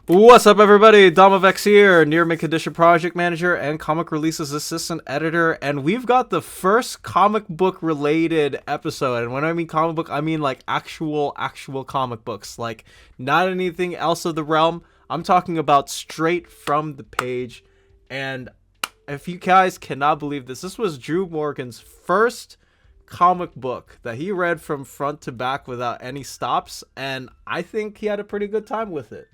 What's up, everybody? Domovex here, near mid condition project manager and comic releases assistant editor, and we've got the first comic book related episode. And when I mean comic book, I mean like actual comic books, like not anything else of the realm. I'm talking about straight from the page. And if you guys cannot believe this was Drew Morgan's first comic book that he read from front to back without any stops, and I think he had a pretty good time with it.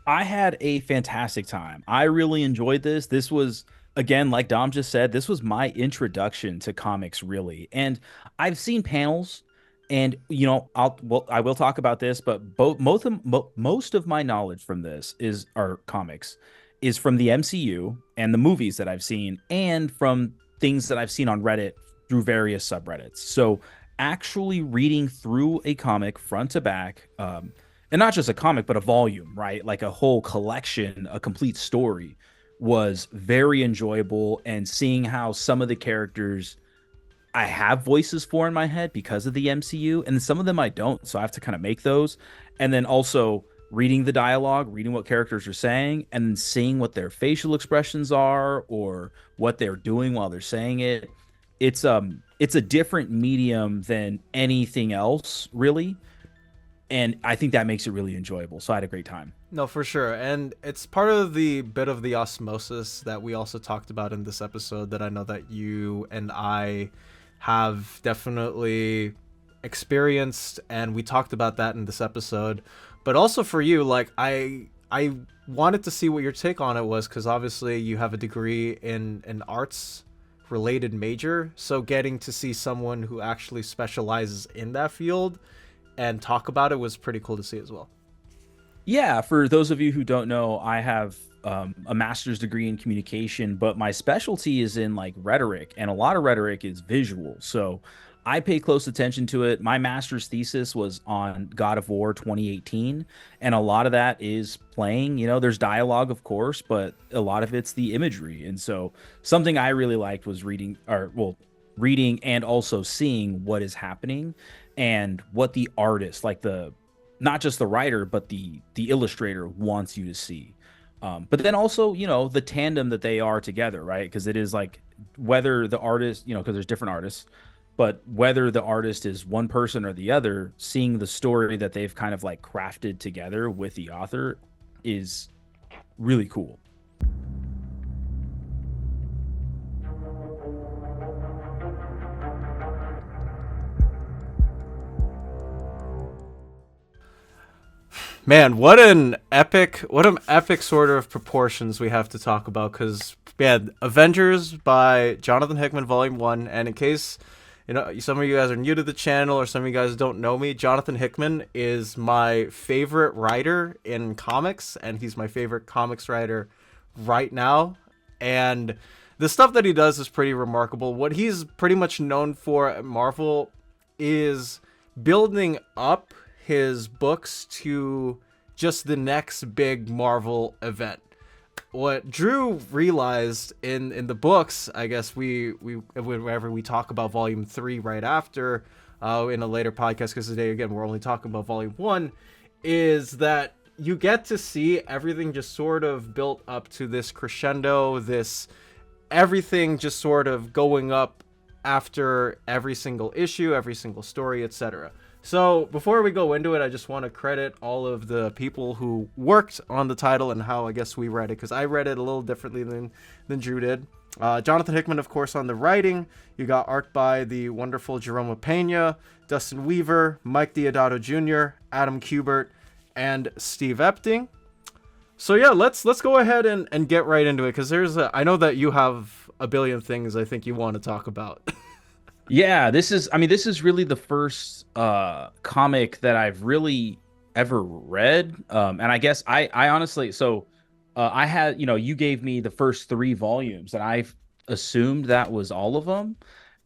I had a fantastic time. I really enjoyed this. This was, again, like Dom just said, this was my introduction to comics, really. And I've seen panels, and I will talk about this, but most of my knowledge from this is our comics is from the MCU and the movies that I've seen, and from things that I've seen on Reddit through various subreddits. So actually reading through a comic front to back, and not just a comic, but a volume, right? Like a whole collection, a complete story, was very enjoyable. And seeing how some of the characters I have voices for in my head because of the MCU, and some of them I don't. So I have to kind of make those. And then also reading the dialogue, reading what characters are saying, and then seeing what their facial expressions are or what they're doing while they're saying it. It's a different medium than anything else, really, and I think that makes it really enjoyable. So I had a great time. No, for sure. And it's part of the bit of the osmosis that we also talked about in this episode that I know that you and I have definitely experienced, and we talked about that in this episode. But also for you, like I wanted to see what your take on it was, because obviously you have a degree in an arts related major, so getting to see someone who actually specializes in that field and talk about it was pretty cool to see as well. Yeah, for those of you who don't know, I have a master's degree in communication, but my specialty is in like rhetoric, and a lot of rhetoric is visual. So I pay close attention to it. My master's thesis was on God of War 2018, and a lot of that is playing. There's dialogue, of course, but a lot of it's the imagery. And so something I really liked was reading and also seeing what is happening and what the artist, like the not just the writer, but the illustrator wants you to see. But then also, the tandem that they are together, right? Because it is like whether the artist, because there's different artists, but whether the artist is one person or the other, seeing the story that they've kind of like crafted together with the author is really cool. Man, what an epic sort of proportions we have to talk about, because yeah, Avengers by Jonathan Hickman Volume 1. And in case some of you guys are new to the channel, or some of you guys don't know me, Jonathan Hickman is my favorite writer in comics, and he's my favorite comics writer right now. And the stuff that he does is pretty remarkable. What he's pretty much known for at Marvel is building up his books to just the next big Marvel event. What Drew realized in the books, I guess we whenever we talk about Volume 3 right after, in a later podcast, because today again we're only talking about Volume 1, is that you get to see everything just sort of built up to this crescendo, this everything just sort of going up after every single issue, every single story, etc. So before we go into it, I just want to credit all of the people who worked on the title and how I guess we read it, because I read it a little differently than Drew did. Jonathan Hickman, of course, on the writing. You got art by the wonderful Jerome Pena, Dustin Weaver, Mike Deodato Jr., Adam Kubert, and Steve Epting. So yeah, let's go ahead and get right into it, because I know that you have a billion things I think you want to talk about. Yeah, this is really the first comic that I've really ever read. And I guess I honestly, so I had, you gave me the first three volumes, and I assumed that was all of them.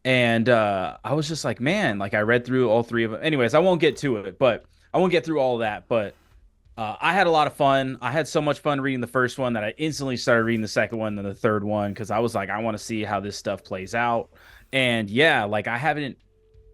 And I was just like, man, like I read through all three of them. Anyways, I won't get to it, but I won't get through all of that. But I had a lot of fun. I had so much fun reading the first one that I instantly started reading the second one and the third one, because I was like, I want to see how this stuff plays out. And yeah, like I haven't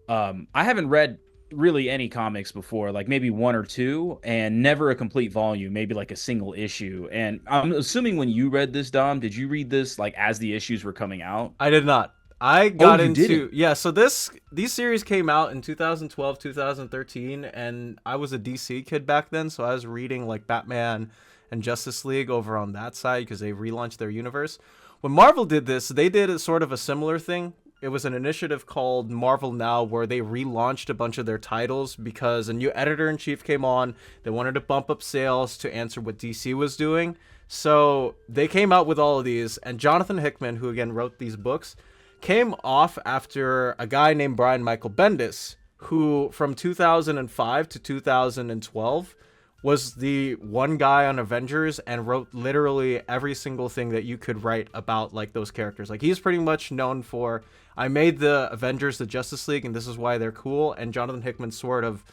read really any comics before, like maybe one or two, and never a complete volume, maybe like a single issue. And I'm assuming when you read this, Dom, did you read this like as the issues were coming out? I did not. I Oh, got you didn't? into yeah. So these series came out in 2012, 2013, and I was a DC kid back then, so I was reading like Batman and Justice League over on that side because they relaunched their universe. When Marvel did this, they did a sort of a similar thing. It was an initiative called Marvel Now where they relaunched a bunch of their titles because a new editor in chief came on. They wanted to bump up sales to answer what DC was doing. So they came out with all of these, and Jonathan Hickman, who again wrote these books, came off after a guy named Brian Michael Bendis, who from 2005 to 2012 was the one guy on Avengers and wrote literally every single thing that you could write about like those characters. Like he's pretty much known for I made the Avengers the Justice League and this is why they're cool, and Jonathan Hickman sort of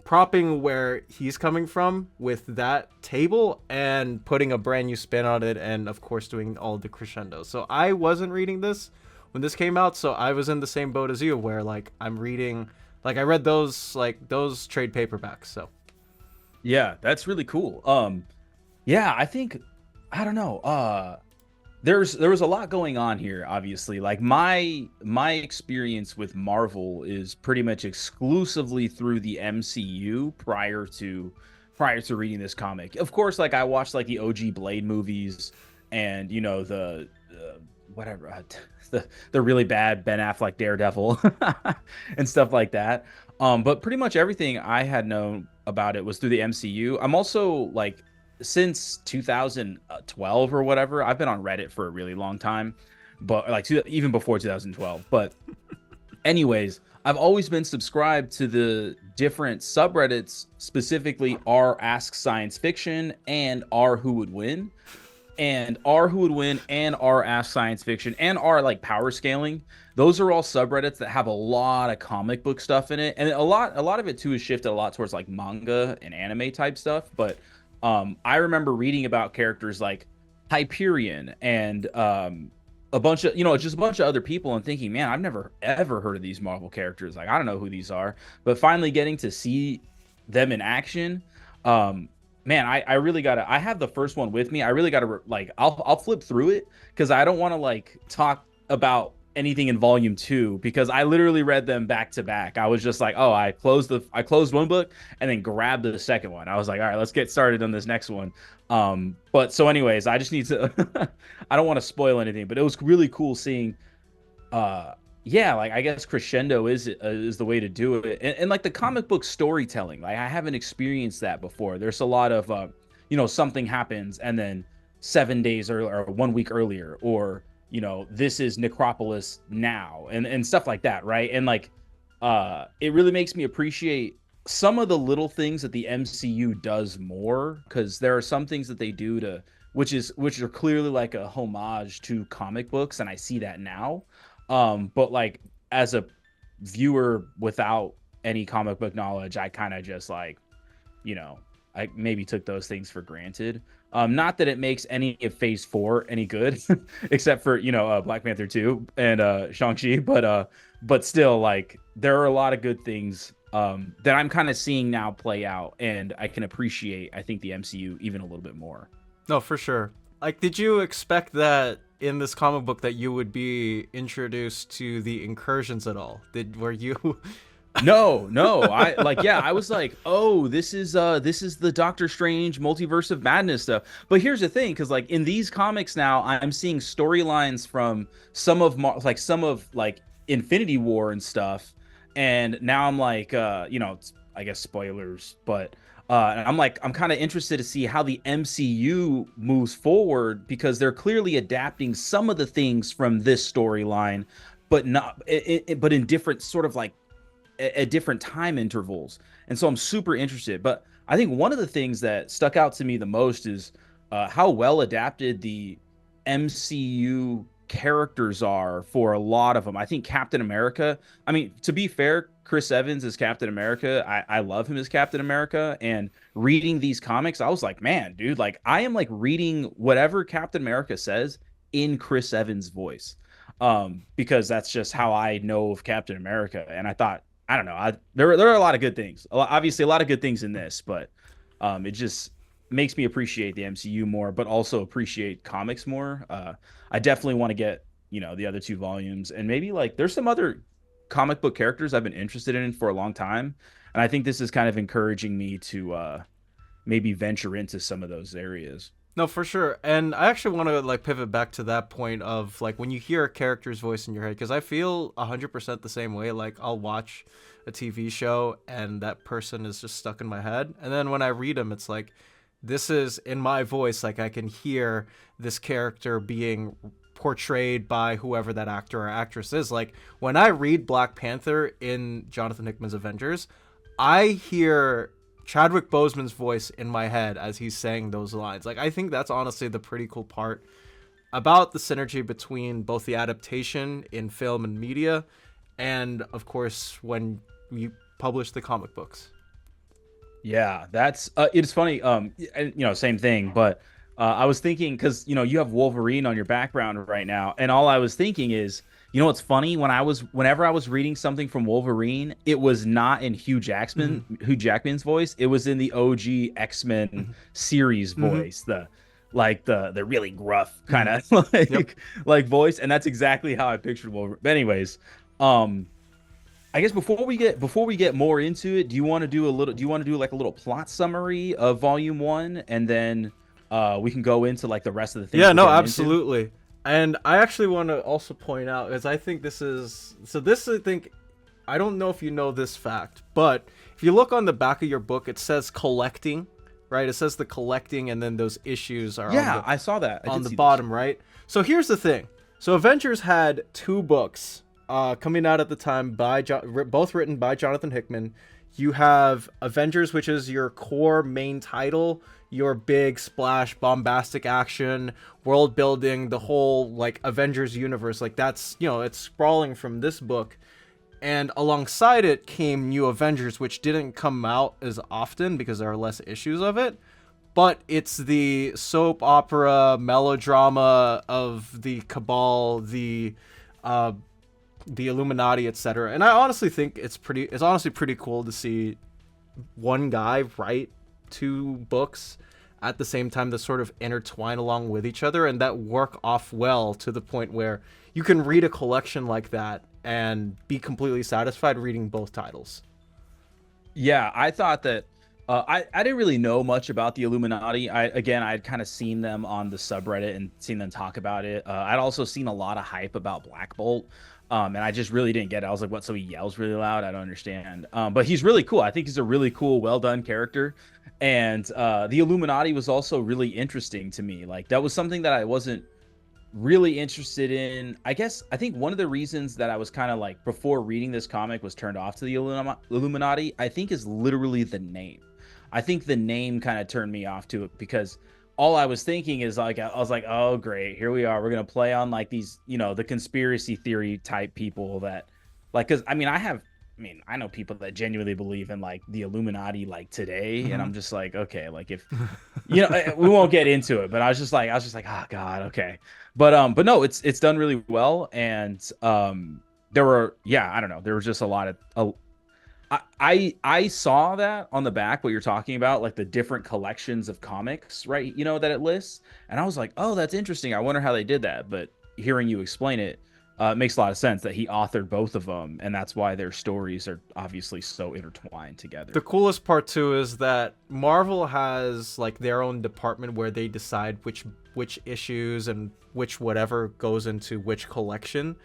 propping where he's coming from with that table and putting a brand new spin on it, and of course doing all the crescendos. So I wasn't reading this when this came out, so I was in the same boat as you where like I'm reading, like I read those trade paperbacks. So Yeah, that's really cool. Yeah, I think I don't know. There was a lot going on here, obviously. Like my experience with Marvel is pretty much exclusively through the MCU prior to reading this comic. Of course, like I watched like the OG Blade movies and you know the whatever the really bad Ben Affleck Daredevil and stuff like that. But pretty much everything I had known about it was through the MCU. I'm also like since 2012 or whatever, I've been on Reddit for a really long time, but like even before 2012. But anyways, I've always been subscribed to the different subreddits, specifically r Ask Science Fiction and r Who Would Win, and r Who Would Win and r Ask Science Fiction and r like Power Scaling. Those are all subreddits that have a lot of comic book stuff in it, and a lot of it too is shifted a lot towards like manga and anime type stuff. But I remember reading about characters like Hyperion and a bunch of just a bunch of other people and thinking, man, I've never ever heard of these Marvel characters. Like I don't know who these are, but finally getting to see them in action. Man, I really gotta. I have the first one with me. I really gotta like. I'll flip through it because I don't want to like talk about anything in volume two because I literally read them back to back. I was just like, oh, I closed one book and then grabbed the second one. I was like, all right, let's get started on this next one. But so anyways, I just need to. I don't want to spoil anything, but it was really cool seeing yeah, like I guess crescendo is the way to do it, and like the comic book storytelling, like I haven't experienced that before. There's a lot of something happens and then 7 days or 1 week earlier, or this is Necropolis now, and stuff like that, right? And like it really makes me appreciate some of the little things that the MCU does more, because there are some things that they do to which are clearly like a homage to comic books, and I see that now. But like as a viewer without any comic book knowledge, I kind of just like, I maybe took those things for granted. Not that it makes any of Phase 4 any good, except for Black Panther 2 and Shang-Chi, but still, like there are a lot of good things that I'm kind of seeing now play out, and I can appreciate, I think, the MCU even a little bit more. no, for sure. Like, did you expect that in this comic book that you would be introduced to the incursions at all? Were you? No, I was like, oh, this is the Doctor Strange Multiverse of Madness stuff. But here's the thing, because like in these comics now, I'm seeing storylines from some of like Infinity War and stuff, and now I'm like, I guess spoilers, but I'm kind of interested to see how the MCU moves forward, because they're clearly adapting some of the things from this storyline, but not but in different sort of like at different time intervals. And so I'm super interested. But I think one of the things that stuck out to me the most is how well adapted the MCU characters are for a lot of them. I think Captain America, I mean, to be fair, Chris Evans is Captain America. I love him as Captain America. And reading these comics, I was like, man, dude, like I am like reading whatever Captain America says in Chris Evans' voice. Because that's just how I know of Captain America. And I thought I don't know. There are a lot of good things. Obviously, a lot of good things in this, but it just makes me appreciate the MCU more, but also appreciate comics more. I definitely want to get the other two volumes, and maybe like there's some other comic book characters I've been interested in for a long time, and I think this is kind of encouraging me to maybe venture into some of those areas. No, for sure. And I actually want to like pivot back to that point of like when you hear a character's voice in your head, because I feel 100% the same way. Like I'll watch a TV show and that person is just stuck in my head. And then when I read them, it's like, this is in my voice. Like I can hear this character being portrayed by whoever that actor or actress is. Like when I read Black Panther in Jonathan Hickman's Avengers, I hear Chadwick Boseman's voice in my head as he's saying those lines. Like I think that's honestly the pretty cool part about the synergy between both the adaptation in film and media and of course when you publish the comic books. Yeah, that's it's funny. And, same thing, but I was thinking because you have Wolverine on your background right now, and all I was thinking is, what's funny whenever I was reading something from Wolverine, it was not in Hugh Jackman's voice. It was in the OG X-Men series Mm-hmm. voice, the really gruff kind Mm-hmm. of Yep. like voice, and that's exactly how I pictured Wolverine. But anyways, um. I guess before we get more into it, do you want to do like a little plot summary of volume 1, and then we can go into like the rest of the things Yeah, we're no, getting into? absolutely. And I actually want to also point out, because I think this is so. This I think I don't know if you know this fact, but if you look on the back of your book, it says collecting, right? It says the collecting, and then those issues are Yeah, I saw that. I on did the see this. bottom, right? So here's the thing. So Avengers had two books coming out at the time by both written by Jonathan Hickman. You have Avengers, which is your core main title, your big splash, bombastic action, world building, the whole like Avengers universe. Like that's it's sprawling from this book. And alongside it came New Avengers, which didn't come out as often because there are less issues of it, but it's the soap opera melodrama of the cabal, uh the Illuminati, etc. And I honestly think it's honestly pretty cool to see one guy write two books at the same time that sort of intertwine along with each other and that work off well to the point where you can read a collection like that and be completely satisfied reading both titles. Yeah, I thought that I didn't really know much about the Illuminati. I'd kind of seen them on the subreddit and seen them talk about it. I'd also seen a lot of hype about Black Bolt. And I just really didn't get it. I was like, what? So he yells really loud? I don't understand. But he's really cool. I think he's a really cool, well done character. And the Illuminati was also really interesting to me. Like that was something that I wasn't really interested in. I think one of the reasons that I was kind of like before reading this comic was turned off to the Illuminati, I think is literally the name. I think the name kind of turned me off to it because all I was thinking is like I was like, "Oh great, here we are. We're going to play on like these, the conspiracy theory type people that like cuz I know people that genuinely believe in like the Illuminati like today, and Mm-hmm. I'm just like, okay, like if we won't get into it, but I was just like, oh God, okay. But no, it's done really well, and there were, yeah, I don't know, there was just a lot of I saw that on the back what you're talking about, like the different collections of comics, right? That it lists, and I was like, oh, that's interesting. I wonder how they did that. But hearing you explain it, it makes a lot of sense that he authored both of them, and that's why their stories are obviously so intertwined The together. coolest part too is that Marvel has like their own department where they decide which issues and which whatever goes into which collection.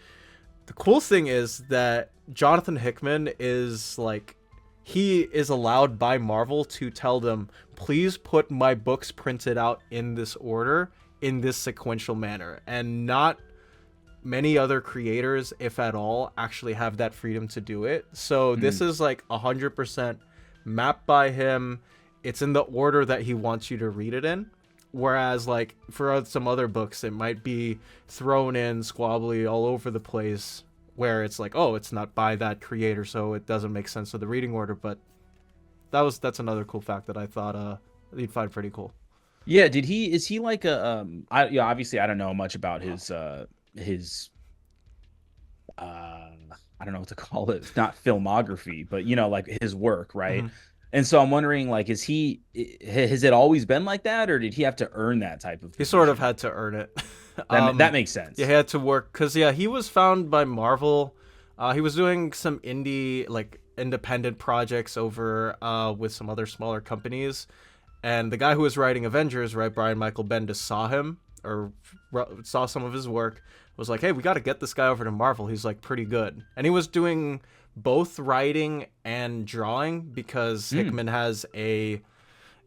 The cool thing is that Jonathan Hickman is like he is allowed by Marvel to tell them, please put my books printed out in this order, in this sequential manner. And not many other creators, if at all, actually have that freedom to do it. So this Mm. is like 100% mapped by him. It's in the order that he wants you to read it in. Whereas, like, for some other books, it might be thrown in squabbly all over the place where it's like, oh, it's not by that creator, so it doesn't make sense to the reading order. But that's another cool fact that I thought you'd find pretty cool. Yeah, is he like a obviously I don't know much about his uh I don't know what to call it, not filmography, but like his work, right? Mhm. And so I'm wondering, like, has it always been like that, or did he have to earn that type of He sort of position? had to earn it. That makes Yeah, sense. he had to work because yeah, he was found by Marvel. He was doing some indie like independent projects over with some other smaller companies, and the guy who was writing Avengers, right, Brian Michael Bendis, saw him or saw some of his work. Was like, hey, we got to get this guy over to Marvel. He's like pretty good, and he was doing both writing and drawing because Mm. Hickman has a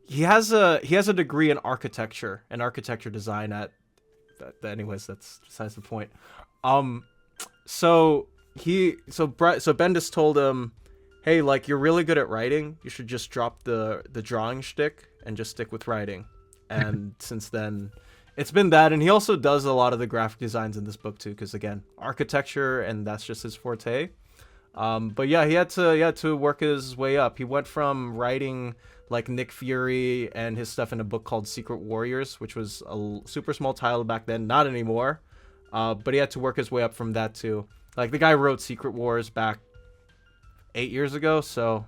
he has a degree in architecture and architecture design at anyways, that's besides the point. Um, so so Bendis told him, "Hey, like you're really good at writing. You should just drop the drawing shtick and just stick with writing." And since then, it's been that. And he also does a lot of the graphic designs in this book too, because again, architecture, and that's just his forte. But yeah, he had to work his way up. He went from writing like Nick Fury and his stuff in a book called Secret Warriors, which was a super small title back then, not anymore. But he had to work his way up from that too. Like the guy wrote Secret Wars back 8 years ago, so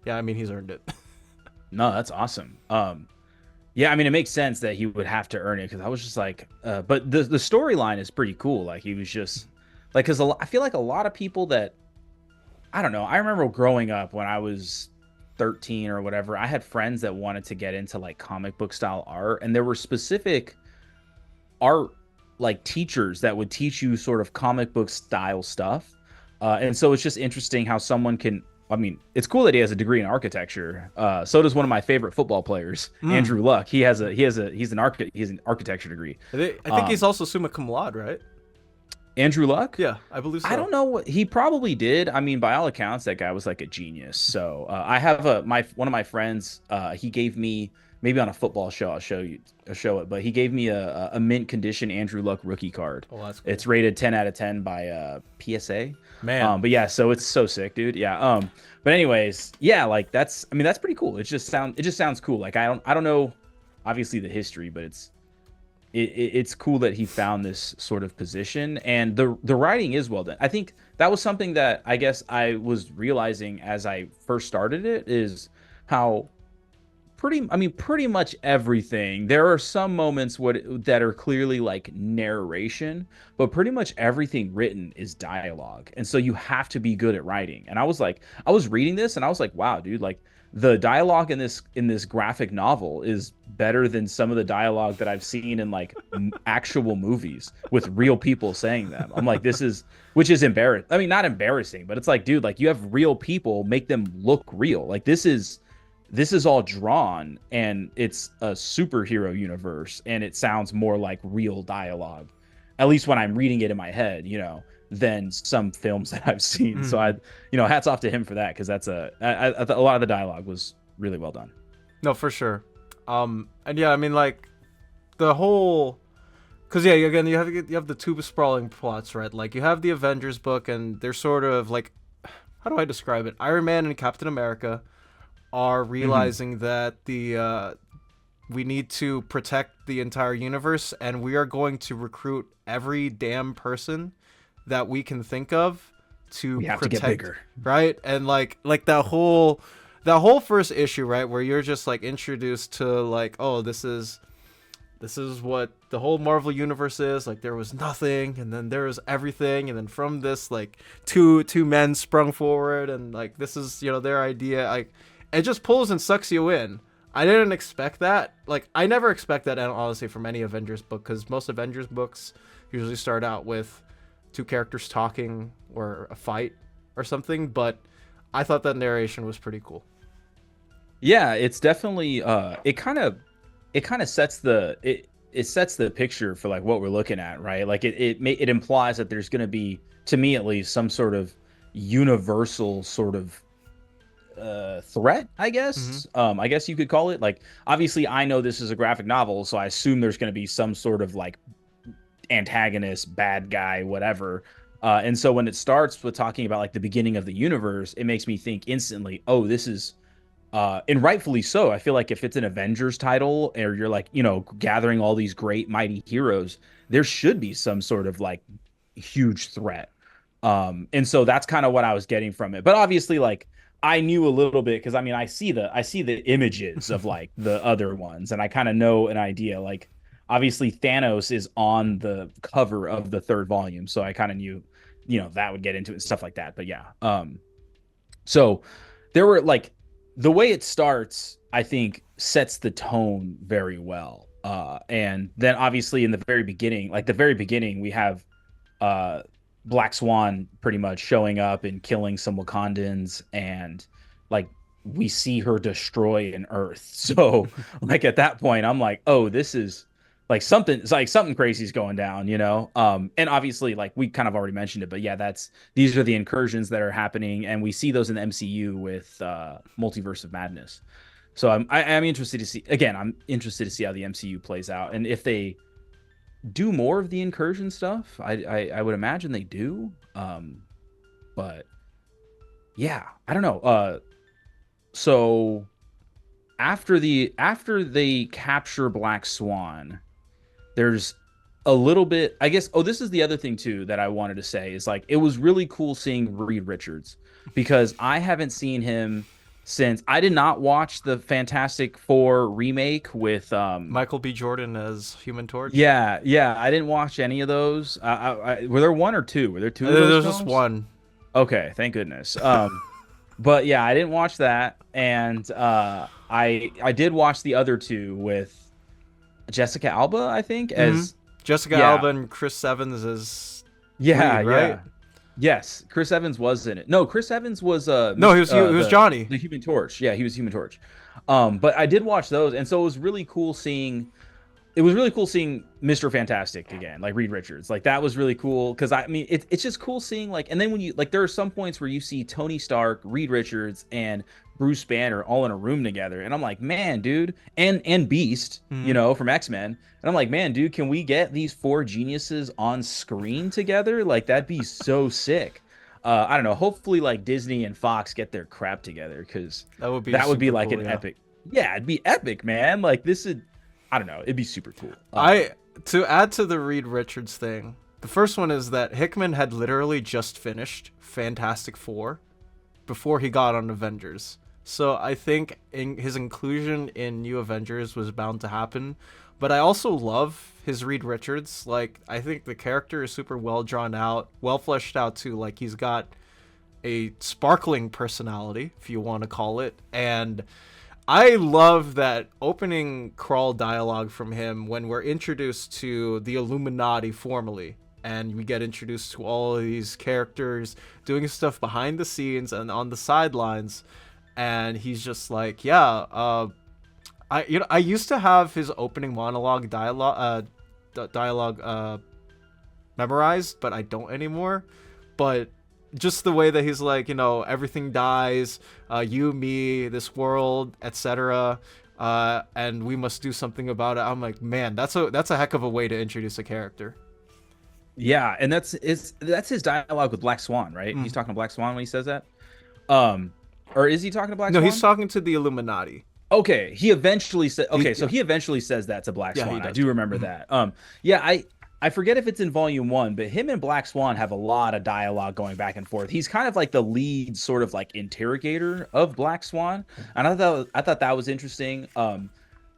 yeah, I mean he's earned it. No, that's awesome. Yeah, I mean, it makes sense that he would have to earn it because I was just like, but the storyline is pretty cool. Like he was just like, because I feel like a lot of people that I don't know. I remember growing up when I was 13 or whatever, I had friends that wanted to get into like comic book style art, and there were specific art like teachers that would teach you sort of comic book style stuff. And so it's just interesting how someone can. I mean, it's cool that he has a degree in architecture. So does one of my favorite football players, Mm. Andrew Luck. He's an architecture degree. I think he's Um, also summa cum laude, right? Andrew Luck. Yeah, I believe I so. don't know what he probably did. I mean, by all accounts, that guy was like a genius. So I have my one of my friends. He gave me maybe on a football show. I'll show it. But he gave me a mint condition Andrew Luck rookie card. Oh, that's cool, It's rated 10 out of 10 by PSA. man. But yeah, so it's so sick, dude. Yeah. But anyways, yeah, like that's. I mean, that's pretty cool. It just sounds cool. Like I don't know, obviously the history, but it's cool that he found this sort of position, and the writing is well done. I think that was something that I guess I was realizing as I first started it is how pretty much everything. There are some moments that are clearly like narration, but pretty much everything written is dialogue. And so you have to be good at writing. And I was reading this and I was like, wow, dude, like the dialogue in this graphic novel is better than some of the dialogue that I've seen in like actual movies with real people saying them. I'm like, which is embarrassing. I mean, not embarrassing, but it's like, dude, like you have real people, make them look real. Like this is all drawn and it's a superhero universe and it sounds more like real dialogue, at least when I'm reading it in my head, than some films that I've seen. So Mm. hats off to him for that, because a lot of the dialogue was really well done. No, for sure. And yeah, I mean like the whole because yeah, again, you have the two sprawling plots, right? Like you have the Avengers book, and they're sort of like, how do I describe it? Iron Man and Captain America are Hmm. realizing that the we need to protect the entire universe, and we are going to recruit every damn person that we can think of to We have to get protect, bigger. right? And like that whole first issue, right, where you're just like introduced to like, oh, this is what the whole Marvel universe is. Like there was nothing, and then there was everything, and then from this like two men sprung forward, and like this is their idea. Like it just pulls and sucks you in. I didn't expect that. Like I never expect that, and honestly, from any Avengers book, because most Avengers books usually start out with two characters talking or a fight or something. But I thought that narration was pretty cool. Yeah, it's definitely it kind of it sets the picture for like what we're looking at, right? Like it implies that there's going to be, to me at least, some sort of universal sort of threat, I Mm-hmm. guess. I guess you could call it. Like obviously I know this is a graphic novel, so I assume there's going to be some sort of like antagonist, bad guy, whatever. And so when it starts with talking about like the beginning of the universe, it makes me think instantly, oh, this is and rightfully so. I feel like if it's an Avengers title or you're like, gathering all these great mighty heroes, there should be some sort of like huge threat. And so that's kind of what I was getting from it. But obviously, like I knew a little bit because I mean I see the images of like the other ones, and I kind of know an idea. Like obviously Thanos is on the cover of the third volume, so I kind of knew, that would get into it and stuff like that. But yeah, so there were like the way it starts, I think, sets the tone very well. And then obviously in the very beginning, like the very beginning, we have uh Black Swan pretty much showing up and killing some Wakandans, and like we see her destroy an Earth. So like at that point, I'm like, oh, this is like something. It's like something crazy is going down, you know. And obviously, like we kind of already mentioned it, but yeah, these are the incursions that are happening, and we see those in the MCU with Multiverse of Madness. So I'm interested to see. Again, I'm interested to see how the MCU plays out, and if they do more of the incursion stuff. I would imagine they do. But yeah, I don't know. So after they capture Black Swan, there's a little bit, I guess. Oh, this is the other thing too that I wanted to say is like it was really cool seeing Reed Richards because I haven't seen him since I did not watch the Fantastic Four remake with Michael B. Jordan as Human Torch. yeah, I didn't watch any of those. Were there one or two? Were there two of those There's just films? one. Okay, thank goodness. But yeah, I didn't watch that, and I did watch the other two with Jessica Alba, I think, Hmm. as Jessica yeah, Alba and Chris Evans as yeah, Reed, right? yeah. Yes, Chris Evans was in it. No, Chris Evans was No, he was Johnny. the Human Torch. Yeah, he was Human Torch. But I did watch those, and so it was really cool seeing Mr. Fantastic again, like Reed Richards. Like that was really cool because I mean it's just cool seeing like, and then when you like there are some points where you see Tony Stark, Reed Richards, and Bruce Banner all in a room together, and I'm like, man, dude, and Beast, Hmm. from X-Men, and I'm like, man, dude, can we get these four geniuses on screen together? Like that'd be so sick. I don't know. Hopefully, like Disney and Fox get their crap together because That would be that would be super like cool. an Yeah. epic. Yeah, it'd be epic, man. Like this would, I don't know. It'd be super cool. I To add to the Reed Richards thing. The first one is that Hickman had literally just finished Fantastic Four before he got on Avengers. So I think his inclusion in New Avengers was bound to happen. But I also love his Reed Richards. Like I think the character is super well drawn out, well fleshed out too. Like he's got a sparkling personality, if you want to call it, and I love that opening crawl dialogue from him when we're introduced to the Illuminati formally. And we get introduced to all of these characters doing stuff behind the scenes and on the sidelines. And he's just like, yeah, I used to have his opening monologue dialogue memorized, but I don't anymore. But just the way that he's like, everything dies, you, me, this world, etc., and we must do something about it. I'm like, man, that's a heck of a way to introduce a character. Yeah, and that's his dialogue with Black Swan, right? He's Mm. talking to Black Swan when he says that. Um, or is he talking to Black No, he's Swan? talking to the Illuminati. Okay, he eventually said. Okay, so Yeah, he eventually says that to Black yeah, he Swan. I does. do remember Mhm. that. Yeah, I forget if it's in Volume One, but him and Black Swan have a lot of dialogue going back and forth. He's kind of like the lead, sort of like interrogator of Black Swan, and I thought that was interesting.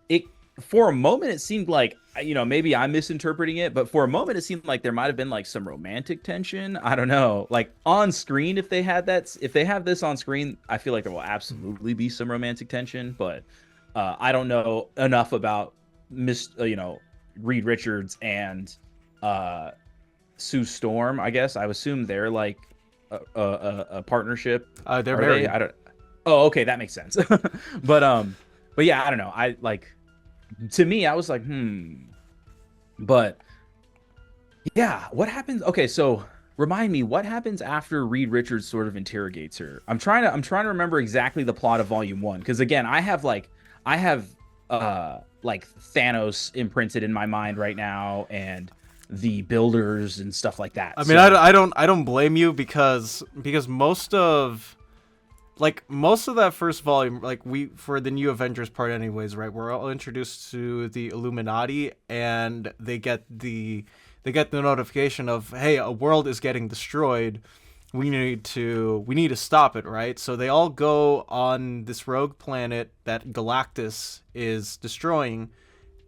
It For a moment it seemed like, maybe I'm misinterpreting it, but for a moment it seemed like there might have been like some romantic tension. I don't know, like on screen, if they have this on screen, I feel like there will absolutely be some romantic tension, but I don't know enough about Reed Richards and uh Sue Storm. I guess I would assume they're like a partnership. They're Are they? married. I don't. Oh, okay, that makes sense. But yeah, I don't know. I like, to me, I was like, But yeah, what happens? Okay, so remind me, what happens after Reed Richards sort of interrogates her? I'm trying to remember exactly the plot of Volume One because again, I have Thanos imprinted in my mind right now and the builders and stuff like that. I mean, So I don't blame you because most of that first volume, like we for the New Avengers part, anyways, right? We're all introduced to the Illuminati, and they get they get the notification of, hey, a world is getting destroyed. We need to stop it, right? So they all go on this rogue planet that Galactus is destroying,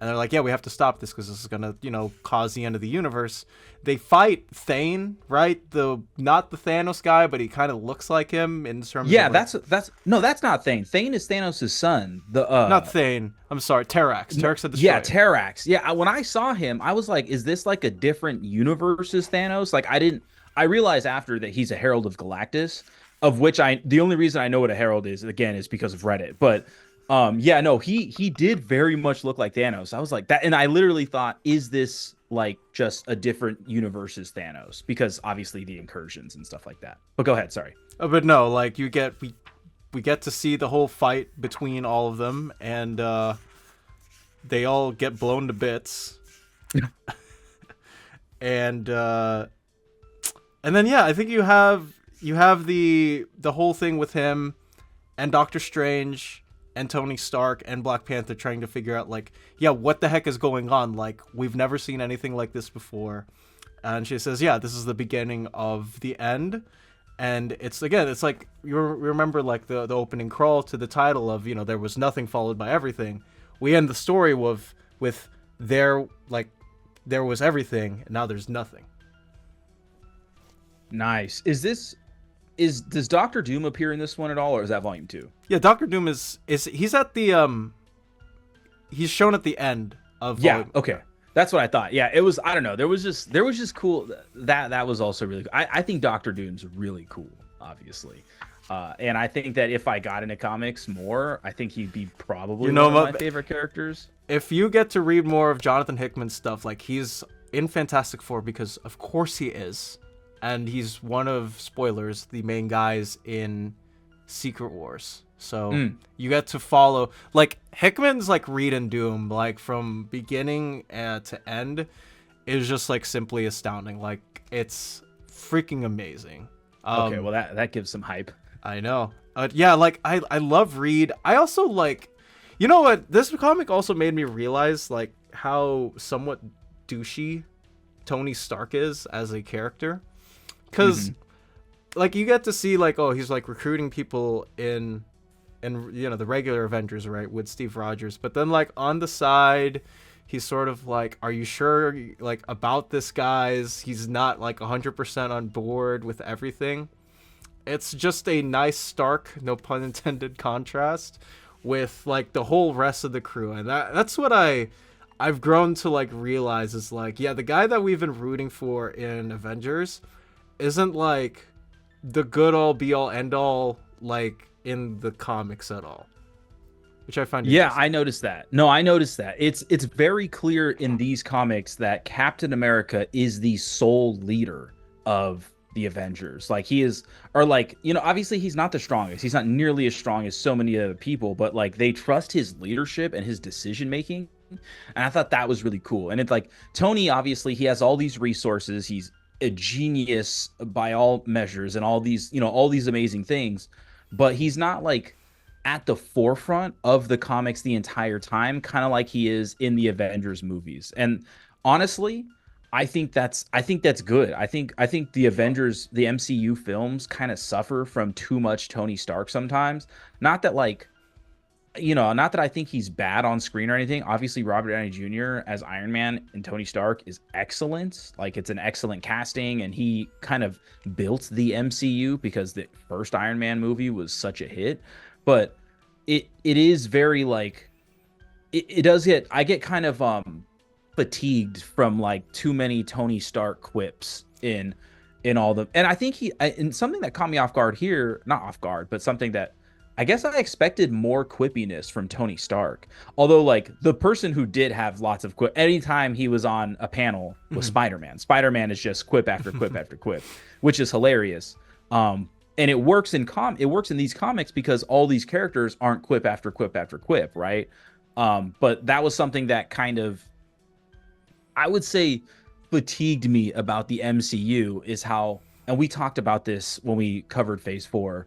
and they're like, yeah, we have to stop this because this is gonna, cause the end of the universe. They fight Thane, right? The not the Thanos guy, but he kind of looks like him in terms Yeah, of like, that's no, that's not Thane. Thane is Thanos' son. The not Thane. I'm sorry, Terrax. Terrax the Yeah, Destroyer. Terrax. Yeah, when I saw him, I was like, is this like a different universe as Thanos? Like I realized after that he's a Herald of Galactus, of which the only reason I know what a Herald is, again, is because of Reddit. But yeah, no, he did very much look like Thanos. I was like that, and I literally thought, is this like just a different universe as Thanos? Because obviously the incursions and stuff like that. But go ahead, sorry. But no, like we get to see the whole fight between all of them, and they all get blown to bits. and then yeah, I think you have the whole thing with him and Doctor Strange and Tony Stark and Black Panther trying to figure out, like, yeah, what the heck is going on? Like, we've never seen anything like this before. And she says, yeah, this is the beginning of the end. And it's like you remember like the opening crawl to the title of, there was nothing followed by everything. We end the story with there was everything, and now there's nothing. Nice. Does Doctor Doom appear in this one at all, or is that Volume 2? Yeah, Doctor Doom is he's at the he's shown at the end of volume. Yeah, okay. That's what I thought. Yeah, it was, I don't know. There was just cool. That was also really cool. I think Doctor Doom's really cool, obviously. And I think that if I got into comics more, I think he'd be probably one of my favorite characters. If you get to read more of Jonathan Hickman's stuff, like, he's in Fantastic Four because of course he is. And he's one of, spoilers, the main guys in Secret Wars. So you get to follow, like, Hickman's like Reed and Doom, like from beginning to end, is just like simply astounding. Like, it's freaking amazing. Okay, well that gives some hype. I know. Yeah, like I love Reed. I also like, you know what? This comic also made me realize like how somewhat douchey Tony Stark is as a character, because like you get to see like, oh, he's like recruiting people in the regular Avengers, right, with Steve Rogers, but then like on the side he's sort of like, are you sure like about this, guys? He's not like 100% on board with everything. It's just a nice stark, no pun intended, contrast with like the whole rest of the crew, and that's what I've grown to like realize is like, yeah, the guy that we've been rooting for in Avengers isn't like the good all be all end all like in the comics at all, which I find I noticed that. No, I noticed that. It's very clear in these comics that Captain America is the sole leader of the Avengers. Like, he is, or like, obviously he's not the strongest. He's not nearly as strong as so many other people, but like they trust his leadership and his decision making. And I thought that was really cool. And it's like, Tony, obviously he has all these resources. He's a genius by all measures and all these, all these amazing things, but he's not like at the forefront of the comics the entire time, kind of like he is in the Avengers movies. And honestly, I think that's good. I think the Avengers, the MCU films kind of suffer from too much Tony Stark sometimes. Not that like, not that I think he's bad on screen or anything. Obviously, Robert Downey Jr. as Iron Man and Tony Stark is excellent. Like, it's an excellent casting, and he kind of built the MCU because the first Iron Man movie was such a hit. But it is very like, it does get, I get kind of fatigued from like too many Tony Stark quips in all the, and I think and something that caught me off guard here, not off guard, but something that I guess I expected more quippiness from Tony Stark. Although, like, the person who did have lots of quip, anytime he was on a panel was Spider-Man. Spider-Man is just quip after quip after quip, which is hilarious. And it works in these comics because all these characters aren't quip after quip after quip, right? But that was something that kind of, I would say, fatigued me about the MCU, is how, and we talked about this when we covered Phase 4,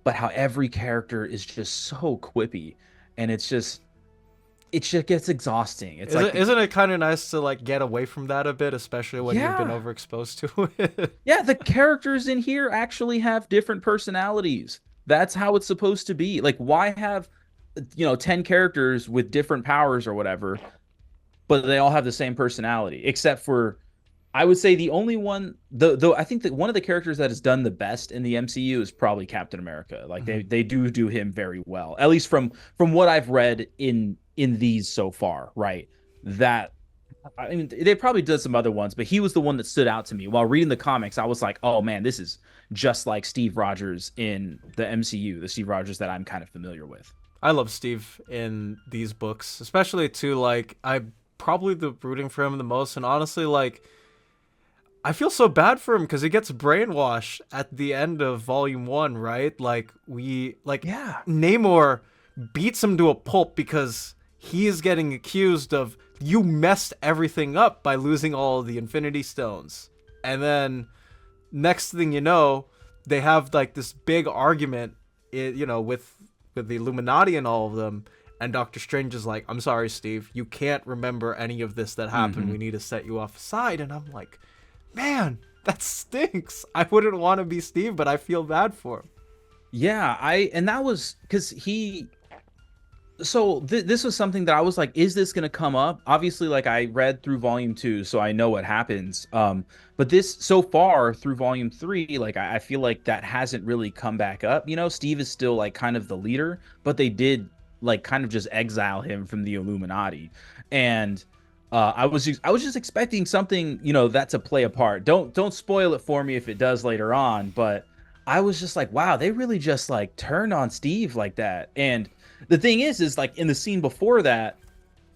but how every character is just so quippy, and it's just, it just gets exhausting. It's Is like it, isn't it kind of nice to like get away from that a bit, especially when you've been yeah. overexposed to it? Yeah, the characters in here actually have different personalities. That's how it's supposed to be. Like, why have, 10 characters with different powers or whatever, but they all have the same personality, except for, I would say the only one, though I think that one of the characters that has done the best in the MCU is probably Captain America. Like they Mhm. they do him very well, at least from what I've read in these so far, right? That I mean, they probably did some other ones, but he was the one that stood out to me. While reading the comics, I was like, oh man, this is just like Steve Rogers in the MCU, the Steve Rogers that I'm kind of familiar with. I love Steve in these books, especially too. Like I probably the rooting for him the most, and honestly, like I feel so bad for him because he gets brainwashed at the end of Volume One, right? Like we like Yeah. Namor beats him to a pulp because he is getting accused of you messed everything up by losing all the Infinity Stones, and then next thing you know, they have like this big argument, with the Illuminati and all of them. And Doctor Strange is like, "I'm sorry, Steve, you can't remember any of this that happened. Hmm. We need to set you off aside." And I'm like, man, that stinks. I wouldn't want to be Steve, but I feel bad for him. Yeah, and that was because this was something that I was like, is this going to come up? Obviously, like I read through volume 2, so I know what happens. But this so far through volume 3, like I feel like that hasn't really come back up. Steve is still like kind of the leader, but they did like kind of just exile him from the Illuminati. And I was just expecting something, that to play a part. Don't spoil it for me if it does later on, but I was just like, wow, they really just like turned on Steve like that. And the thing is like in the scene before that,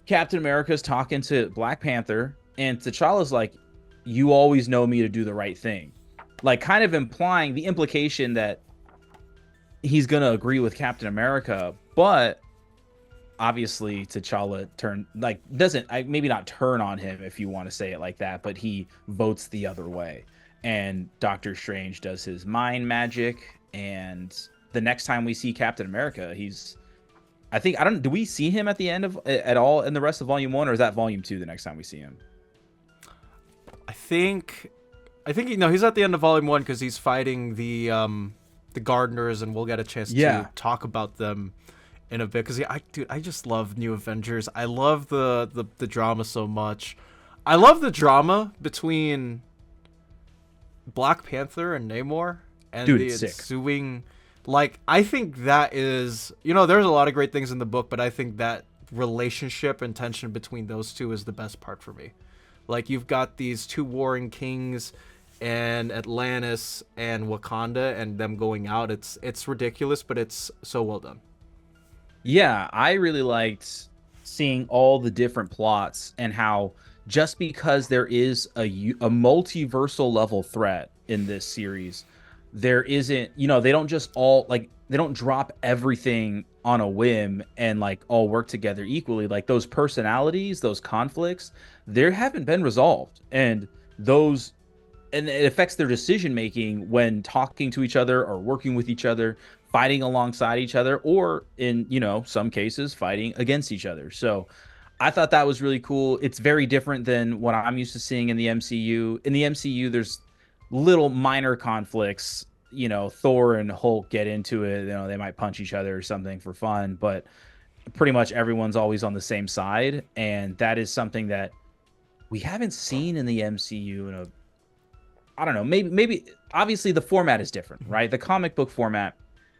Captain America's talking to Black Panther, and T'Challa's like, "You always know me to do the right thing," like kind of implying the implication that he's gonna agree with Captain America, but obviously T'Challa doesn't maybe not turn on him if you want to say it like that, but he votes the other way. And Doctor Strange does his mind magic, and the next time we see Captain America, I think I don't. Do we see him at the end of at all in the rest of Volume 1, or is that Volume 2 the next time we see him? I think, he's at the end of Volume One because he's fighting the gardeners, and we'll get a chance to Yeah, talk about them in a bit. Because I just love New Avengers. I love the drama so much. I love the drama between Black Panther and Namor and dude, the it's sick. ensuing. Like, I think that is, there's a lot of great things in the book, but I think that relationship and tension between those two is the best part for me. Like, you've got these two warring kings and Atlantis and Wakanda and them going out. It's ridiculous, but it's so well done. Yeah, I really liked seeing all the different plots and how just because there is a multiversal level threat in this series, there isn't, they don't just all like they don't drop everything on a whim and like all work together equally. Like those personalities, those conflicts, there haven't been resolved. Those and it affects their decision making when talking to each other or working with each other, fighting alongside each other, or in some cases fighting against each other. So I thought that was really cool. It's very different than what I'm used to seeing in the MCU. In the MCU, there's little minor conflicts. Thor and Hulk get into it. They might punch each other or something for fun, but pretty much everyone's always on the same side, and that is something that we haven't seen in the MCU in a I don't know, maybe obviously the format is different, right? The comic book format,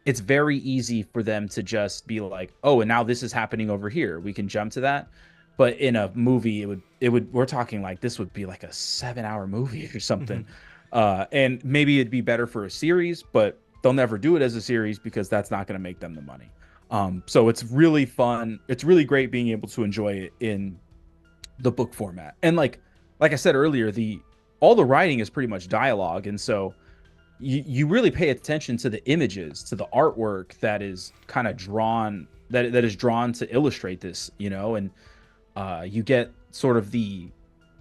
it's very easy for them to just be like, "Oh, and now this is happening over here. We can jump to that." But in a movie, it would we're talking like this would be like a 7-hour movie or something. Mhm. And maybe it'd be better for a series, but they'll never do it as a series because that's not going to make them the money. So it's really fun. It's really great being able to enjoy it in the book format. And like I said earlier, the all the writing is pretty much dialogue, and so you really pay attention to the images, to the artwork that is kind of drawn that is drawn to illustrate this, and you get sort of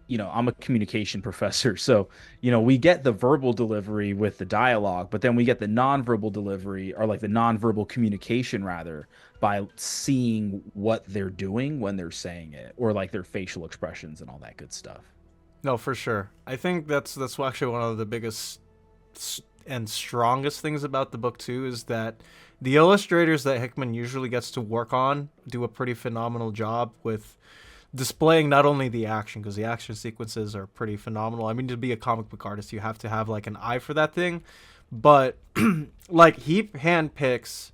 I'm a communication professor. So, we get the verbal delivery with the dialogue, but then we get the nonverbal delivery, or like the nonverbal communication rather, by seeing what they're doing when they're saying it, or like their facial expressions and all that good stuff. No, for sure. I think that's actually one of the biggest and strongest things about the book too, is that the illustrators that Hickman usually gets to work on do a pretty phenomenal job with displaying not only the action, because the action sequences are pretty phenomenal. I mean, to be a comic book artist, you have to have like an eye for that thing, but like he handpicks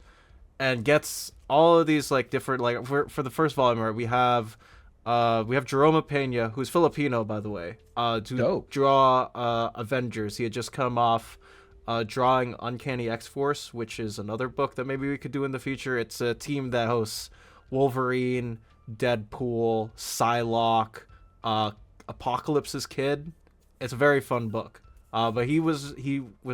and gets all of these like different, like for the first volume, right, we have Jerome Pena, who's Filipino, by the way, to Dope. draw Avengers. He had just come off drawing Uncanny X-Force, which is another book that maybe we could do in the future. It's a team that hosts Wolverine, Deadpool, Psylocke, Apocalypse's kid. It's a very fun book. But he was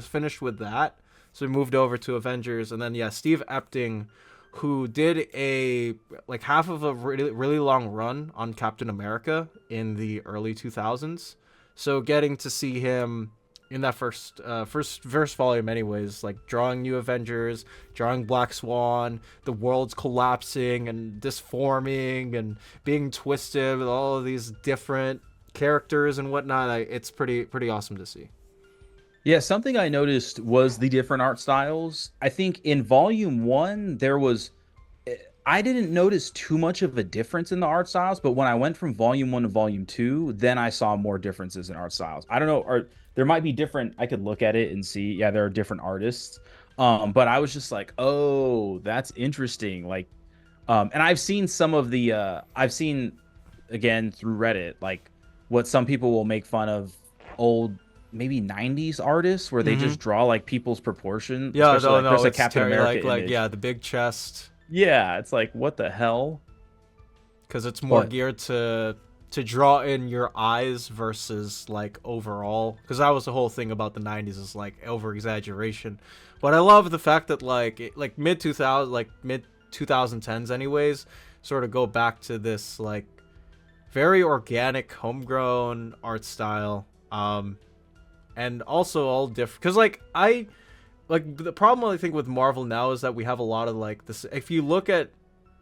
finished with that, so he moved over to Avengers, and then yeah, Steve Epting, who did a like half of a really really long run on Captain America in the early 2000s. So getting to see him in that first volume anyways, like drawing new Avengers, drawing Black Swan, the world's collapsing and disforming and being twisted with all of these different characters and whatnot, it's pretty awesome to see. Yeah, something I noticed was the different art styles. I think in volume one, I didn't notice too much of a difference in the art styles, but when I went from volume one to volume two, then I saw more differences in art styles. I don't know, or there might be different, I could look at it and see, yeah, there are different artists. But I was just like, oh, that's interesting. Like, and I've seen again through Reddit, like what some people will make fun of old maybe 90s artists where they Mm-hmm. just draw like people's proportion, Yeah, especially no, like there's no, a it's Captain America like image. yeah, the big chest, Yeah, it's like what the hell? because it's more But geared to draw in your eyes versus like overall, because that was the whole thing about the 90s, is like over exaggeration. But I love the fact that like mid 2000, like mid 2010s anyways, sort of go back to this like very organic homegrown art style, and also all different, because like the problem I think with Marvel now is that we have a lot of like this. If you look at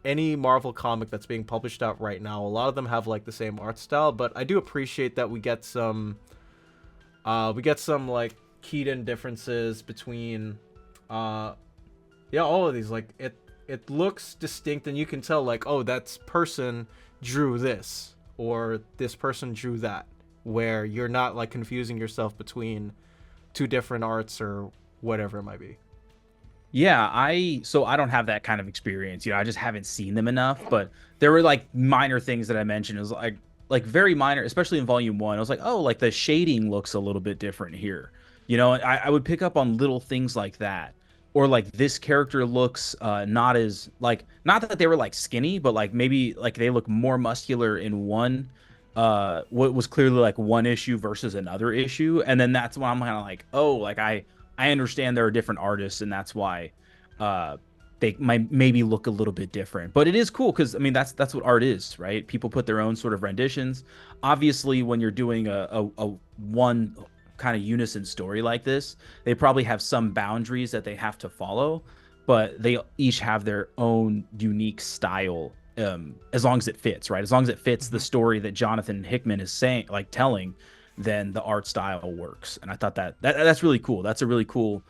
any Marvel comic that's being published out right now, a lot of them have like the same art style. But I do appreciate that we get some like keyed in differences between, yeah, all of these. Like it looks distinct, and you can tell like, oh, that person drew this or this person drew that, where you're not like confusing yourself between two different arts or whatever it might be. yeah, I don't have that kind of experience. I just haven't seen them enough, but there were like minor things that I mentioned. It was like very minor, especially in volume one. I was like, oh, like the shading looks a little bit different here. I would pick up on little things like that. Or like this character looks not as like, not that they were like skinny, but like maybe like they look more muscular in one what was clearly like one issue versus another issue. And then that's when I'm kind of like, oh, like I understand there are different artists, and that's why they might maybe look a little bit different. But it is cool because I mean that's what art is, right? People put their own sort of renditions. Obviously, when you're doing a one kind of unison story like this, they probably have some boundaries that they have to follow, but they each have their own unique style. As long as it fits, right? As long as it fits the story that Jonathan Hickman is saying, like telling, then the art style works. And I thought that's really cool. That's a really cool,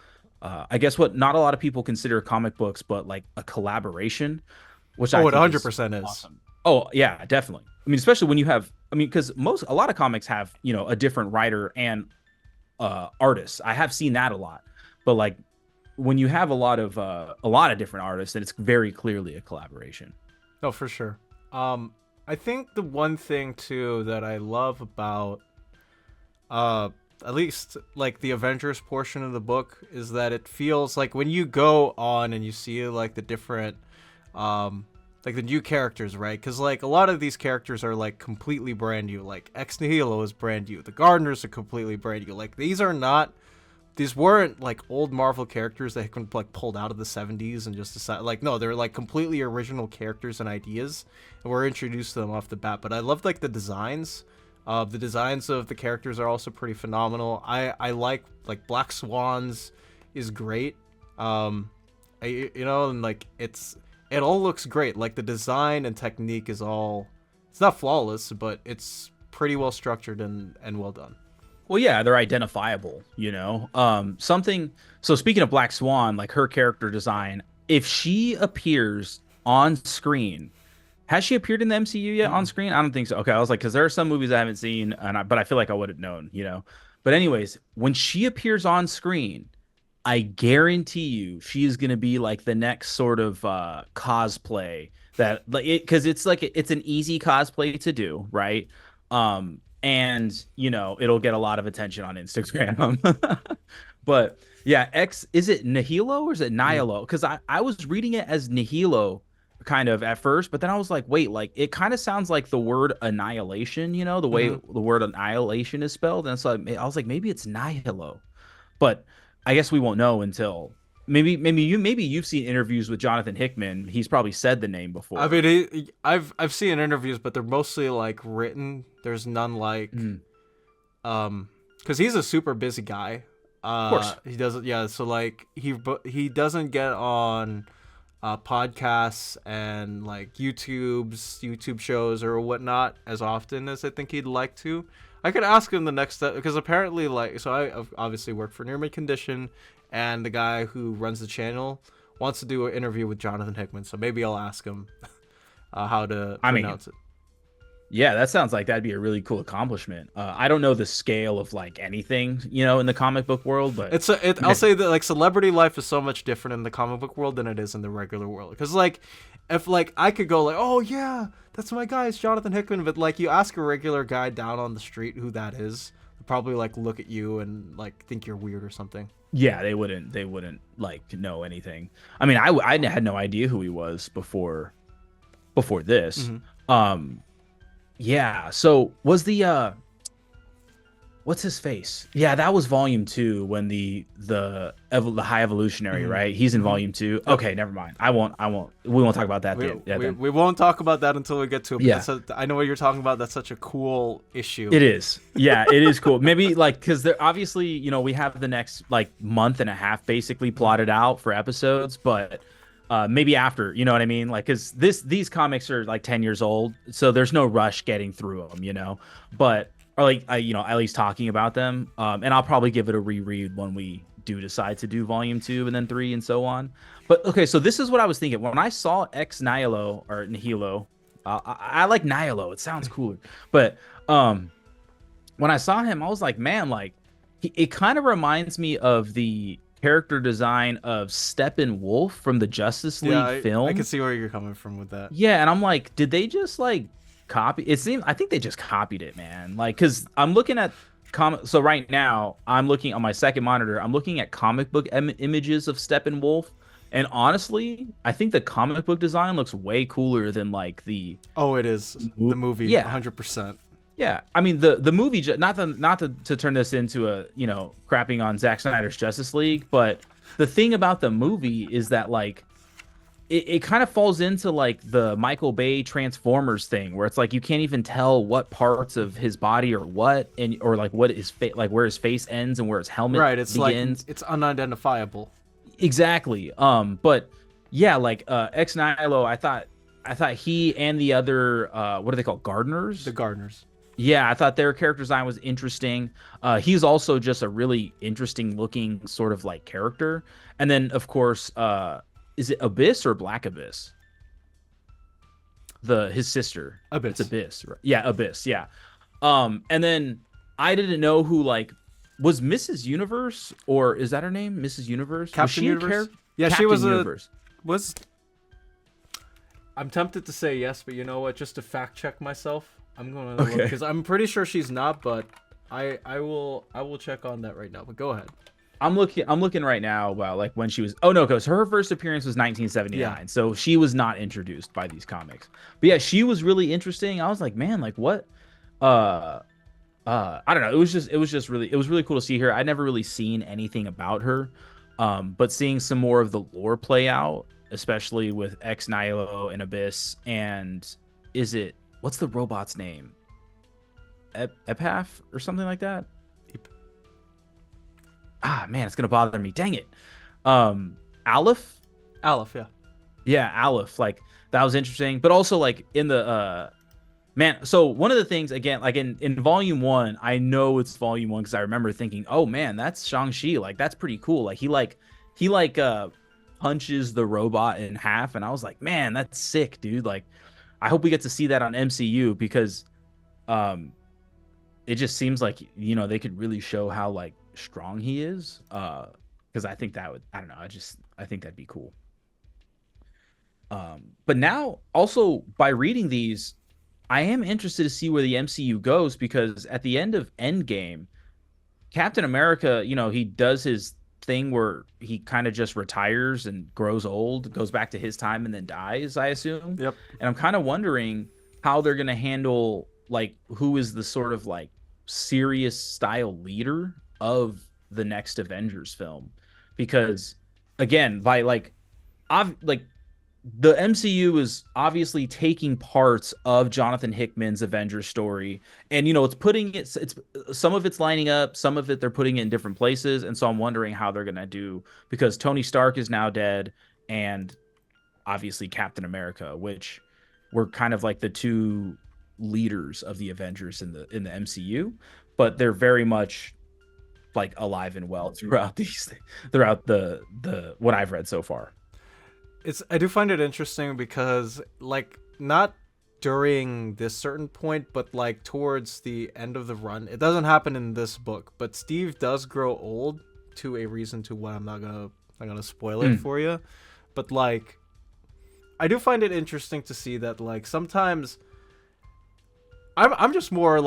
I guess what not a lot of people consider comic books, but like a collaboration, which I Oh, it think is 100% is. awesome. Oh yeah, definitely. I mean, especially when you have, I mean, because a lot of comics have, a different writer and artists. I have seen that a lot, but like when you have a lot of different artists, then it's very clearly a collaboration. No, for sure. I think the one thing too that I love about at least like the Avengers portion of the book is that it feels like when you go on and you see like the different like the new characters, right? Because like a lot of these characters are like completely brand new. Like Ex Nihilo is brand new. The Gardeners are completely brand new. Like these weren't like old Marvel characters that had like pulled out of the 70s and just decided, like, no, they're like completely original characters and ideas, and we're introduced to them off the bat. But I loved like the designs. The designs of the characters are also pretty phenomenal. I like Black Swans is great. And like it all looks great. Like the design and technique is all, it's not flawless, but it's pretty well structured and well done. Well, yeah, they're identifiable, you know. Something. So speaking of Black Swan, like her character design, if she appears on screen, has she appeared in the MCU yet on screen? I don't think so. Okay, I was like, because there are some movies I haven't seen, but I feel like I would have known, you know. But anyways, when she appears on screen, I guarantee you she is going to be like the next sort of cosplay that like it because it's like it's an easy cosplay to do, right? And you know, it'll get a lot of attention on Instagram. But yeah, X is it Nihilo or is it Nihilo? Because I was reading it as Nihilo kind of at first, but then I was like, wait, like it kind of sounds like the word annihilation, you know, the way the word annihilation is spelled. And so I was like, maybe it's Nihilo. But I guess we won't know until maybe you've seen interviews with Jonathan Hickman. He's probably said the name before. I mean, I've seen interviews, but they're mostly like written. There's none like, because he's a super busy guy. Of course, he doesn't. Yeah, so like he doesn't get on podcasts and like YouTube shows or whatnot as often as I think he'd like to. I could ask him the next step because apparently, like, so I obviously work for Near Mid Condition, and the guy who runs the channel wants to do an interview with Jonathan Hickman. So maybe I'll ask him how to pronounce it. Yeah, that sounds like that'd be a really cool accomplishment. I don't know the scale of like anything, you know, in the comic book world, but I'll say that like celebrity life is so much different in the comic book world than it is in the regular world. Because like, if like I could go like, oh yeah, that's my guy, it's Jonathan Hickman, but like you ask a regular guy down on the street who that is, they'll probably like look at you and like think you're weird or something. Yeah, they wouldn't like know anything. I mean, I had no idea who he was before this. Yeah, so was the what's his face? Yeah, that was volume 2 when the High Evolutionary, right? He's in volume 2. Okay, never mind. We won't talk about that. We won't talk about that until we get to it. Yeah. I know what you're talking about. That's such a cool issue. It is. Yeah, it is cool. Maybe like because they're obviously, you know, we have the next like month and a half basically plotted out for episodes, but maybe after, you know what I mean? Like, because these comics are like 10 years old, so there's no rush getting through them, you know. But or like you know, at least talking about them. And I'll probably give it a reread when we do decide to do volume 2 and then 3 and so on. But okay, so this is what I was thinking when I saw Ex Nihilo or Nihilo. I like Nihilo; it sounds cooler. But when I saw him, I was like, man, like it kind of reminds me of the character design of Steppenwolf from the Justice League film. I can see where you're coming from with that. Yeah, and I'm like, did they just like copy it? I think they just copied it, man. Like, because I'm looking at so right now I'm looking on my second monitor, I'm looking at comic book images of Steppenwolf, and honestly I think the comic book design looks way cooler than like the it is the movie. Yeah, 100%. Yeah, I mean the movie, not to turn this into a, you know, crapping on Zack Snyder's Justice League, but the thing about the movie is that like it kind of falls into like the Michael Bay Transformers thing, where it's like you can't even tell what parts of his body are what, and or like what his face, like where his face ends and where his helmet begins. Like it's unidentifiable. Exactly. But yeah, like Ex Nihilo, I thought he and the other what are they called? Gardeners? The Gardeners. Yeah, I thought their character design was interesting. He's also just a really interesting looking sort of like character. And then of course, is it Abyss or Black Abyss? His sister. Abyss. It's Abyss, right? Yeah, Abyss, yeah. And then I didn't know who like was Mrs. Universe, or is that her name? Mrs. Universe? Captain Universe? Yeah, Captain she was Universe. I'm tempted to say yes, but you know what? Just to fact check myself, I'm going to look because I'm pretty sure she's not, but I will check on that right now. But go ahead. I'm looking right now about like when she was. Oh no, because her first appearance was 1979, so she was not introduced by these comics. But yeah, she was really interesting. I was like, man, like what? I don't know. It was really cool to see her. I'd never really seen anything about her, but seeing some more of the lore play out, especially with Ex Nihilo and Abyss, and what's the robot's name? Epaph or something like that. Ah, man, it's gonna bother me. Dang it. Aleph. Aleph, yeah. Yeah, Aleph. Like that was interesting, but also like in the man. So one of the things again, like in volume one, I know it's volume one because I remember thinking, oh man, that's Shang-Chi. Like that's pretty cool. Like he punches the robot in half, and I was like, man, that's sick, dude. Like I hope we get to see that on MCU because um it just seems like they could really show how like strong he is. Because I think that would I don't know, I think that'd be cool. But now also by reading these, I am interested to see where the MCU goes because at the end of Endgame, Captain America, he does his thing where he kind of just retires and grows old, goes back to his time and then dies, I assume. Yep. And I'm kind of wondering how they're going to handle like who is the sort of like serious style leader of the next Avengers film because again, by like like the MCU is obviously taking parts of Jonathan Hickman's Avengers story, and it's putting it's some of it's lining up, some of it they're putting it in different places, and so I'm wondering how they're gonna do because Tony Stark is now dead, and obviously Captain America, which were kind of like the two leaders of the Avengers in the MCU, but they're very much like alive and well throughout the what I've read so far. I do find it interesting because like not during this certain point, but like towards the end of the run, it doesn't happen in this book, but Steve does grow old to a reason to what I'm not gonna spoil it for you, but like I do find it interesting to see that like sometimes I'm just more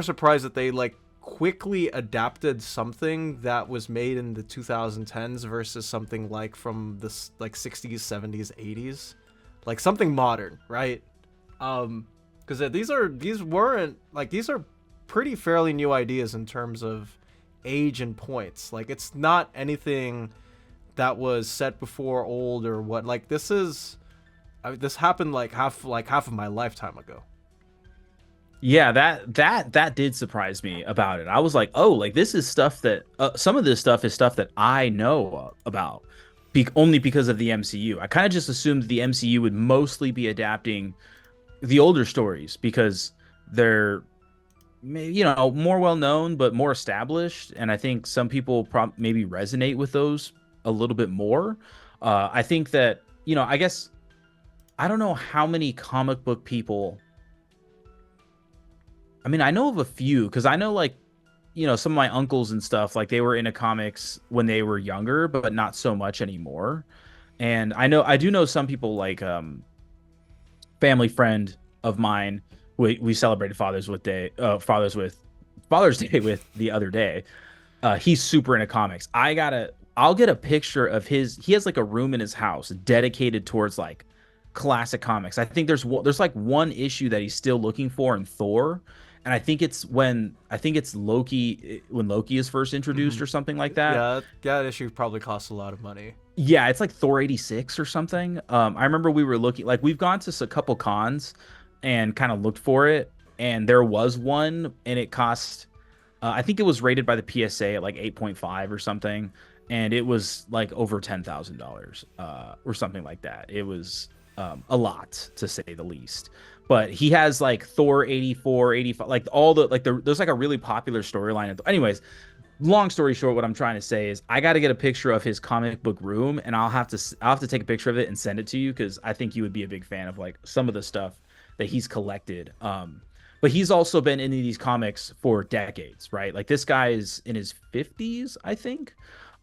surprised that they like quickly adapted something that was made in the 2010s versus something like from the like 60s, 70s, 80s, like something modern, right? Because these are pretty fairly new ideas in terms of age and points. Like it's not anything that was set before old or what. Like this happened like half of my lifetime ago. Yeah, that did surprise me about it. I was like, oh, like this is stuff that some of this stuff is stuff that I know about, only because of the MCU. I kind of just assumed the MCU would mostly be adapting the older stories because they're more well known but more established, and I think some people maybe resonate with those a little bit more. I think that I guess I don't know how many comic book people. I mean, I know of a few because I know like, some of my uncles and stuff, like they were into comics when they were younger, but not so much anymore. And I do know some people like family friend of mine. We celebrated Father's Day with the other day. He's super into comics. I'll get a picture of he has like a room in his house dedicated towards like classic comics. I think there's like one issue that he's still looking for in Thor, and I think it's Loki when Loki is first introduced or something like that. Yeah, that issue probably costs a lot of money. Yeah, it's like Thor 86 or something. I remember we were looking, like we've gone to a couple cons and kind of looked for it, and there was one, and it cost I think it was rated by the PSA at like 8.5 or something, and it was like over $10,000 or something like that. It was a lot to say the least. But he has like Thor 84, 85, like all there's like a really popular storyline. Anyways, long story short, what I'm trying to say is I got to get a picture of his comic book room, and I'll have to take a picture of it and send it to you because I think you would be a big fan of like some of the stuff that he's collected. But he's also been into these comics for decades, right? Like this guy is in his 50s, I think,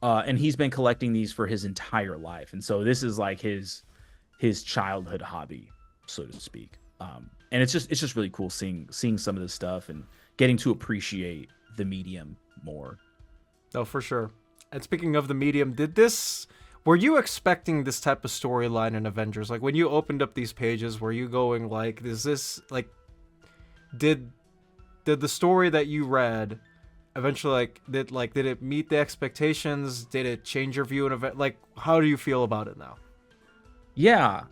and he's been collecting these for his entire life, and so this is like his childhood hobby, so to speak. And it's just really cool seeing some of this stuff and getting to appreciate the medium more. Oh, for sure. And speaking of the medium, were you expecting this type of storyline in Avengers? Like when you opened up these pages, were you going like, is this like, did the story that you read eventually did it meet the expectations? Did it change your view of it? Like, how do you feel about it now? Yeah.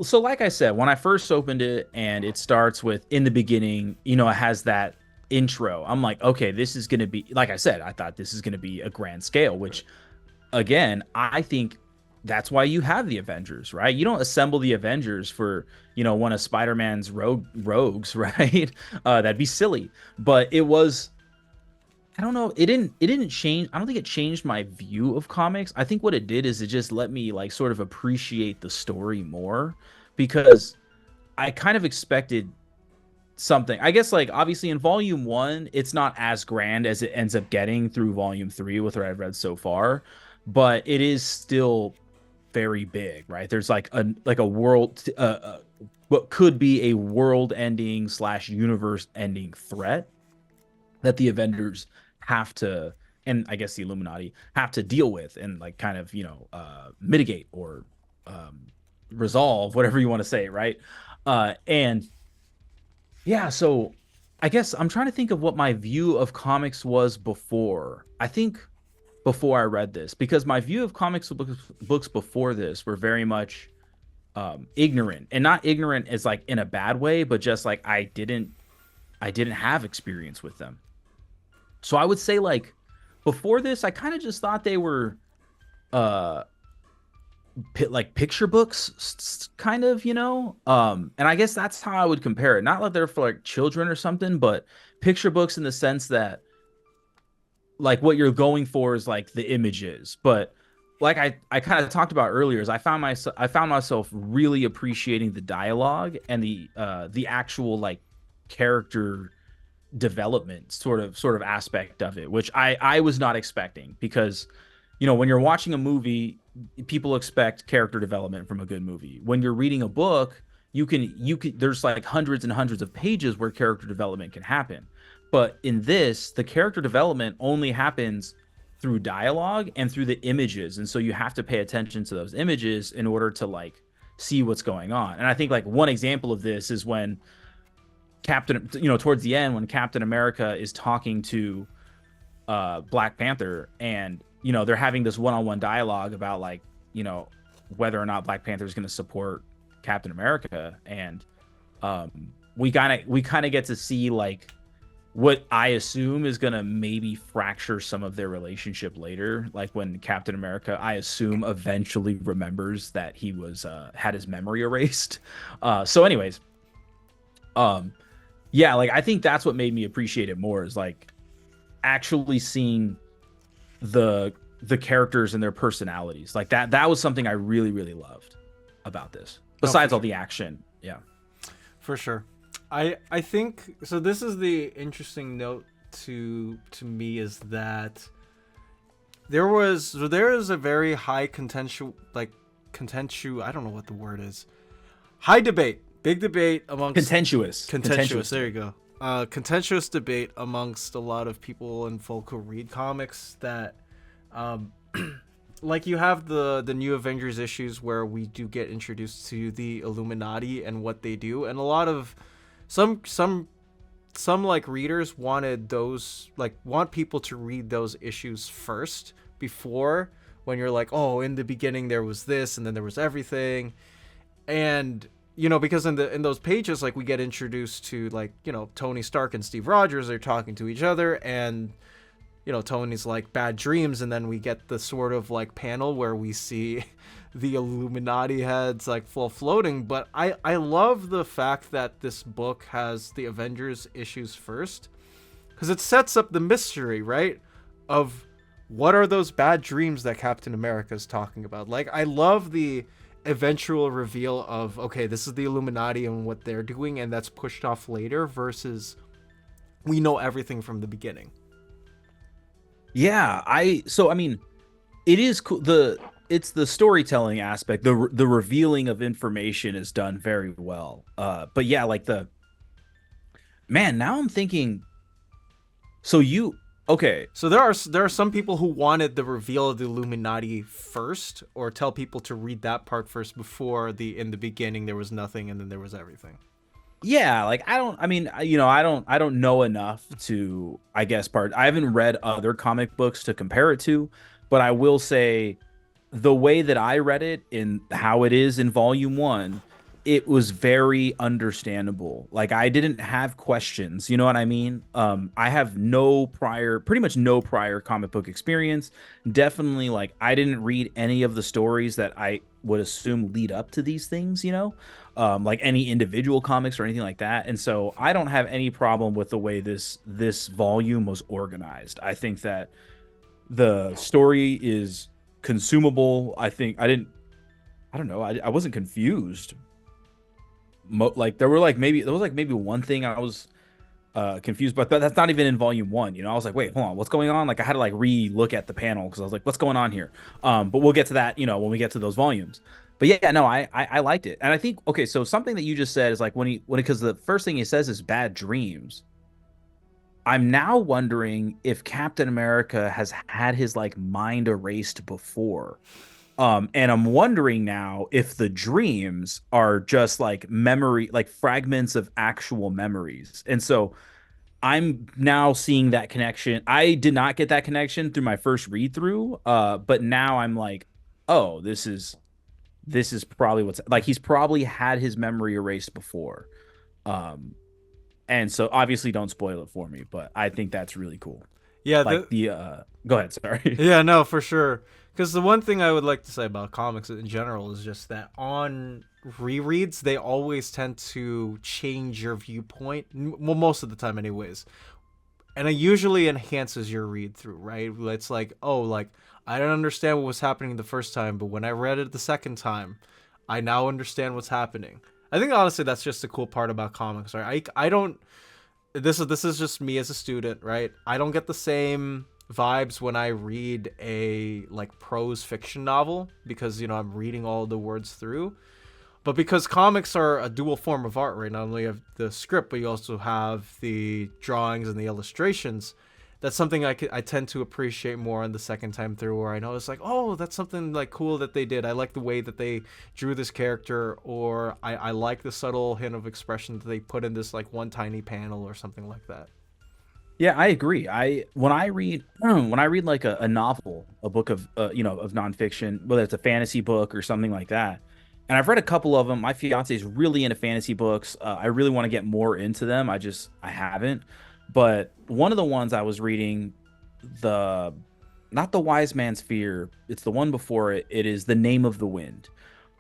So like I said, when I first opened it and it starts with in the beginning, it has that intro. I'm like, okay, this is going to be, like I said, I thought this is going to be a grand scale, which again, I think that's why you have the Avengers, right? You don't assemble the Avengers for, one of Spider-Man's rogues, right? That'd be silly. But it was, I don't know, it didn't change. I don't think it changed my view of comics. I think what it did is it just let me like sort of appreciate the story more because I kind of expected something. I guess like obviously in volume 1, it's not as grand as it ends up getting through volume 3 with what I've read so far, but it is still very big, right? There's like a world what could be a world-ending slash universe-ending threat that the Avengers have to, and I guess the Illuminati have to deal with and like kind of mitigate or resolve, whatever you want to say, right? And yeah, so I guess I'm trying to think of what my view of comics was before. I think before I read this, because my view of books before this were very much ignorant, and not ignorant as like in a bad way, but just like I didn't have experience with them. So I would say like before this, I kind of just thought they were uh like picture books, kind of, and I guess that's how I would compare it. Not like they're for like children or something, but picture books in the sense that like what you're going for is like the images. But like I kind of talked about earlier, is I found myself really appreciating the dialogue and the actual like character development sort of aspect of it, which I was not expecting. Because when you're watching a movie, people expect character development from a good movie. When you're reading a book, you can there's like hundreds and hundreds of pages where character development can happen. But in this, the character development only happens through dialogue and through the images, and so you have to pay attention to those images in order to like see what's going on. And I think like one example of this is when towards the end, when Captain America is talking to Black Panther, and they're having this one-on-one dialogue about like whether or not Black Panther is going to support Captain America. And we kind of get to see like what I assume is going to maybe fracture some of their relationship later, like when Captain America, I assume, eventually remembers that he was had his memory erased. So anyways, yeah, like I think that's what made me appreciate it more, is like actually seeing the characters and their personalities. Like that was something I really really loved about this, besides all the action. Yeah, For sure. I think so. This is the interesting note to me, is that there is a very high contentious, I don't know what the word is. High debate, big debate amongst contentious. There you go. Contentious debate amongst a lot of people and folk who read comics, that like you have the new Avengers issues where we do get introduced to the Illuminati and what they do, and a lot of some like readers want people to read those issues first, before, when you're like, oh, in the beginning there was this and then there was everything. And because in those pages, like, we get introduced to, like, Tony Stark and Steve Rogers are talking to each other, and Tony's like, bad dreams, and then we get the sort of like panel where we see the Illuminati heads like full floating. But I love the fact that this book has the Avengers issues first, because it sets up the mystery, right, of what are those bad dreams that Captain America is talking about. Like, I love the eventual reveal of, okay, this is the Illuminati and what they're doing, and that's pushed off later, versus we know everything from the beginning. yeah. I mean, it is cool. It's the storytelling aspect. The revealing of information is done very well. But yeah, like now I'm thinking. So okay? So there are some people who wanted the reveal of the Illuminati first, or tell people to read that part first before in the beginning there was nothing and then there was everything. Yeah, like I don't know enough to, I guess, I haven't read other comic books to compare it to, but I will say the way that I read it in how it is in volume 1, it was very understandable. Like I didn't have questions, you know what I mean? I have pretty much no prior comic book experience. Definitely like I didn't read any of the stories that I would assume lead up to these things, you know? Like any individual comics or anything like that. And so I don't have any problem with the way this volume was organized. I think that the story is consumable. I don't know. I wasn't confused. Like there was like maybe one thing I was confused, but that's not even in volume one. You know, I was like, wait, hold on, what's going on? Like I had to like re-look at the panel because I was like, what's going on here? But we'll get to that, you know, when we get to those volumes. But yeah, no, I liked it, and I think okay, so something that you just said is like because the first thing he says is bad dreams. I'm now wondering if Captain America has had his like mind erased before. And I'm wondering now if the dreams are just like memory, like fragments of actual memories. And so I'm now seeing that connection. I did not get that connection through my first read through. But now I'm like, oh, this is probably what's like he's probably had his memory erased before. Um, and so obviously don't spoil it for me, but I think that's really cool. Yeah, Like the go ahead, sorry. yeah, no, for sure. Because the one thing I would like to say about comics in general is just that on rereads, they always tend to change your viewpoint. Well, most of the time, anyways. And it usually enhances your read through, right? It's like, oh, like, I don't understand what was happening the first time, but when I read it the second time, I now understand what's happening. I think honestly that's just the cool part about comics, right? I don't this is just me as a student, right? I don't get the same vibes when I read a like prose fiction novel because I'm reading all the words through. But because comics are a dual form of art, right? Not only have the script, but you also have the drawings and the illustrations. That's something I tend to appreciate more on the second time through, where I know it's like, oh, that's something like cool that they did. I like the way that they drew this character, or I like the subtle hint of expression that they put in this like one tiny panel or something like that. Yeah, I agree. I when I read when I read like a novel, a book of of nonfiction, whether it's a fantasy book or something like that, and I've read a couple of them. My fiance is really into fantasy books. I really want to get more into them. I haven't. But one of the ones I was reading, the not the Wise Man's Fear, it's the one before it. It is The Name of the Wind.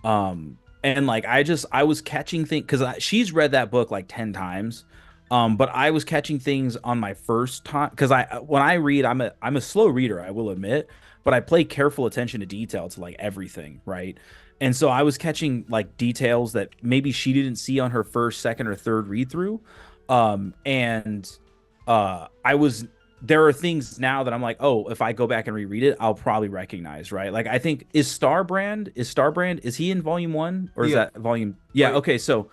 And like I was catching things because she's read that book like 10 times. But I was catching things on my first time because I when I read, I'm a slow reader, I will admit, but I pay careful attention to detail to like everything, right? And so I was catching like details that maybe she didn't see on her first, second, or third read through. And I was there are things now that I'm like, oh, if I go back and reread it, I'll probably recognize, right? Like I think is Starbrand is he in volume one or is Yeah. that volume? Yeah, Wait, okay, so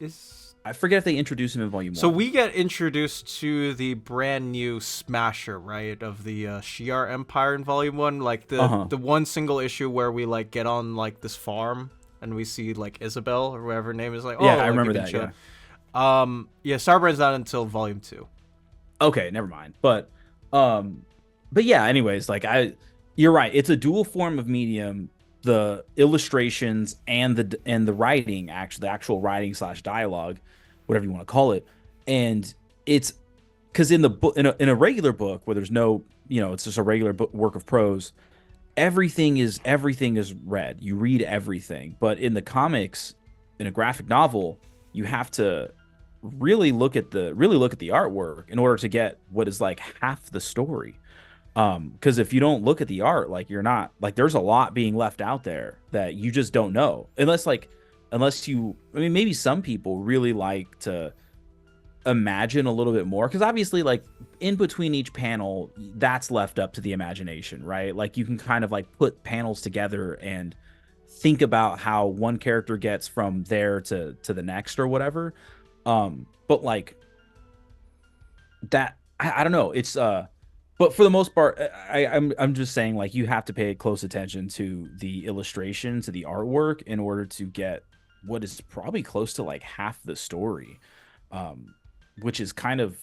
is I forget if they introduced him in volume so one. we get introduced to the brand new Smasher, right, of the Shi'ar Empire in Volume One, like the Uh-huh. the one single issue where we like get on like this farm and we see like Isabel or whatever her name is, like, Yeah, oh, I like you remember can that. chill. Yeah. Yeah, Starbrand's not until Volume Two. Okay, never mind. Um, but yeah. Anyways, you're right. It's a dual form of medium. The illustrations and the writing, actually, the actual writing slash dialogue, whatever you want to call it, and it's because in the book in a regular book where there's no it's just a regular book, work of prose. Everything is read. You read everything, but in the comics, in a graphic novel, you have to really look at the artwork in order to get what is like half the story. Because if you don't look at the art, like you're not like there's a lot being left out there that you just don't know unless you. I mean, maybe some people really like to imagine a little bit more because obviously like in between each panel that's left up to the imagination, right? Like you can kind of like put panels together and think about how one character gets from there to the next or whatever. But like that I don't know. It's but for the most part, I'm just saying like you have to pay close attention to the illustration, to the artwork in order to get what is probably close to like half the story. Um, which is kind of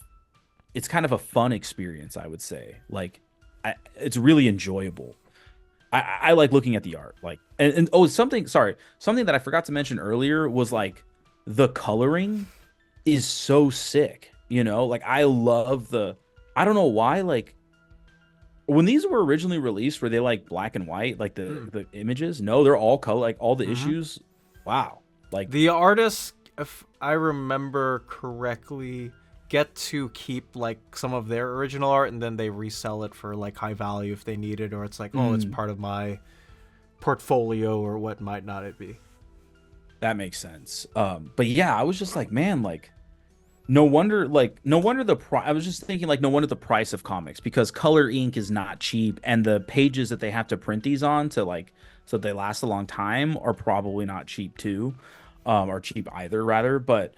a fun experience, I would say. Like it's really enjoyable. I like looking at the art. Like, and oh, something that I forgot to mention earlier was like the coloring is so sick. You know, like I love the. I don't know why. Like when these were originally released, were they like black and white, like Mm. the images? No, they're all color. Like all the Hmm. issues. Wow. Like The artists, if I remember correctly, get to keep like some of their original art, and then they resell it for like high value if they need it, or it's like, oh, it's mm, part of my portfolio, or what might not it be. that makes sense. But yeah, I was just like, man, no wonder the price. I was just thinking like no wonder the price of comics because color ink is not cheap and the pages that they have to print these on to like so they last a long time are probably not cheap too. Or cheap either rather, but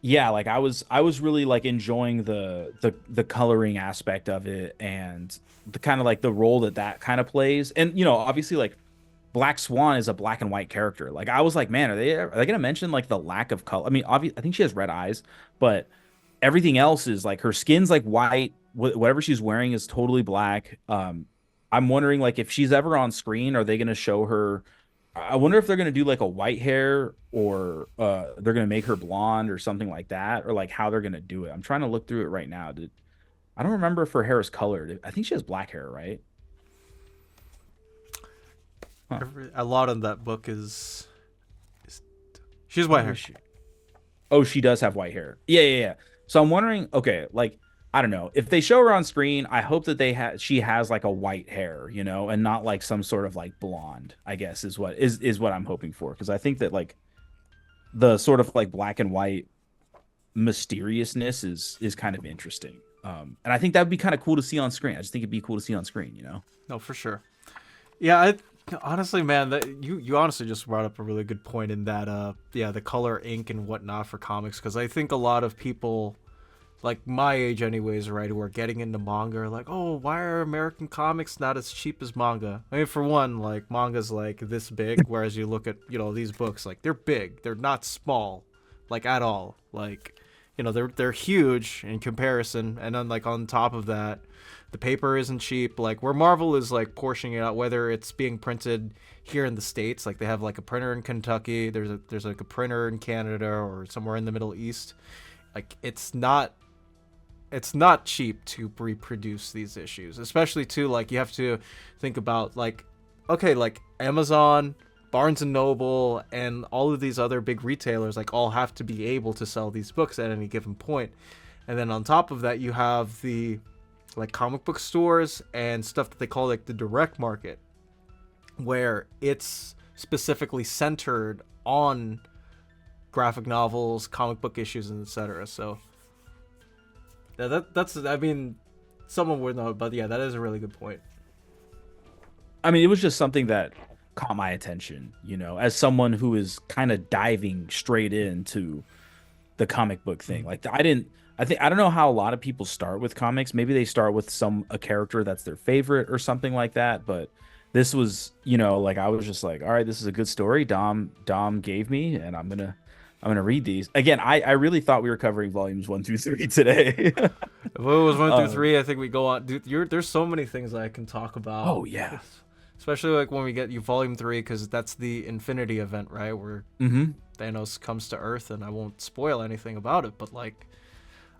yeah, like I was really like enjoying the coloring aspect of it and the kind of like the role that that kind of plays. And obviously like Black Swan is a black and white character. Like I was like, man, are they gonna mention like the lack of color? I mean, obviously, I think she has red eyes, but everything else is like her skin's like white. Whatever she's wearing is totally black. I'm wondering like if she's ever on screen, are they gonna show her? I wonder if they're gonna do like a white hair or they're gonna make her blonde or something like that, or like how they're gonna do it. I'm trying to look through it right now. I don't remember if her hair is colored. I think she has black hair, right? Huh. A lot of that book is she's white Where hair. is she? Oh, she does have white hair. Yeah, yeah, yeah. So I'm wondering, okay, like I don't know if they show her on screen. I hope that she has like a white hair, and not like some sort of like blonde. I guess is what I'm hoping for because I think that like the sort of like black and white mysteriousness is kind of interesting. And I think that would be kind of cool to see on screen. I just think it'd be cool to see on screen. No, for sure. Yeah, honestly, man, that you honestly just brought up a really good point in that yeah, the color ink and whatnot for comics, because I think a lot of people like my age anyways, right, who are getting into manga are like, oh, why are American comics not as cheap as manga? I mean, for one, like manga's like this big, whereas you look at, these books, like they're big. They're not small, like at all. Like, they're huge in comparison. And then like on top of that, the paper isn't cheap. Like where Marvel is like portioning it out, whether it's being printed here in the States, like they have like a printer in Kentucky, there's like a printer in Canada or somewhere in the Middle East. Like it's not cheap to reproduce these issues, especially too, like you have to think about like, okay, like Amazon, Barnes and Noble, and all of these other big retailers like all have to be able to sell these books at any given point. And then on top of that, you have the like comic book stores and stuff that they call like the direct market, where it's specifically centered on graphic novels, comic book issues, and etc. So yeah, that's I mean, someone would know, but yeah, that is a really good point. I mean, it was just something that caught my attention, as someone who is kind of diving straight into the comic book thing. Like I don't know how a lot of people start with comics. Maybe they start with a character that's their favorite or something like that, but this was, like I was just like, all right, this is a good story Dom gave me and I'm gonna read these. Again, I really thought we were covering volumes 1 through 3 today. If it was one through um, three, I think we go on. Dude, there's so many things I can talk about, oh yeah. especially like when we get you volume three, because that's the Infinity event, right? Where Hmm. Thanos comes to Earth, and I won't spoil anything about it, but like,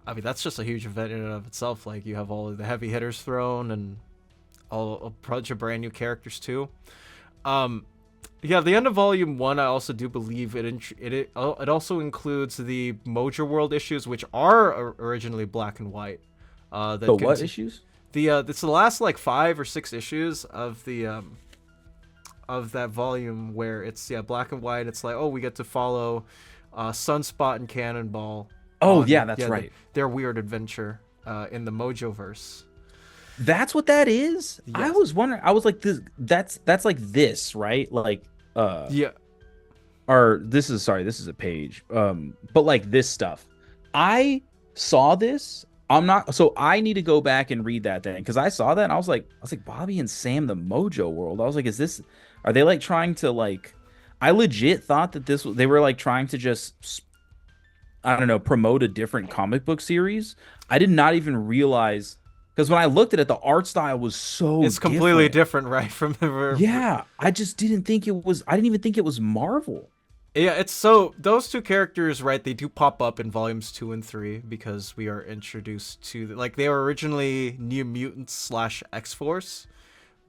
I mean, that's just a huge event in and of itself. Like, you have all of the heavy hitters thrown, and all a bunch of brand new characters too. Um, yeah, the end of Volume One, I also do believe it also includes the Mojo World issues, which are originally black and white. The That what conti- issues? the It's the last like 5 or 6 issues of the of that volume where it's, yeah, black and white. It's like, oh, we get to follow Sunspot and Cannonball Oh on, yeah, that's yeah, right. their weird adventure in the Mojo verse. That's what that is. I Yes. was wondering. I was like, That's like this, right? Like, Yeah. or this is sorry, this is a page. But like this stuff. I saw this. I'm not. So I need to go back and read that then because I saw that and I was like Bobby and Sam the Mojo World. I was like, is this? Are they like trying to like? I legit thought that they were like trying to just I don't know promote a different comic book series. I did not even realize Because when I looked at it, the art style was so It's completely different. different, right? From the Yeah, I just didn't think it was. I didn't even think it was Marvel. yeah, it's so those two characters, right? They do pop up in volumes 2 and 3 because we are introduced to like they were originally New Mutants slash X Force,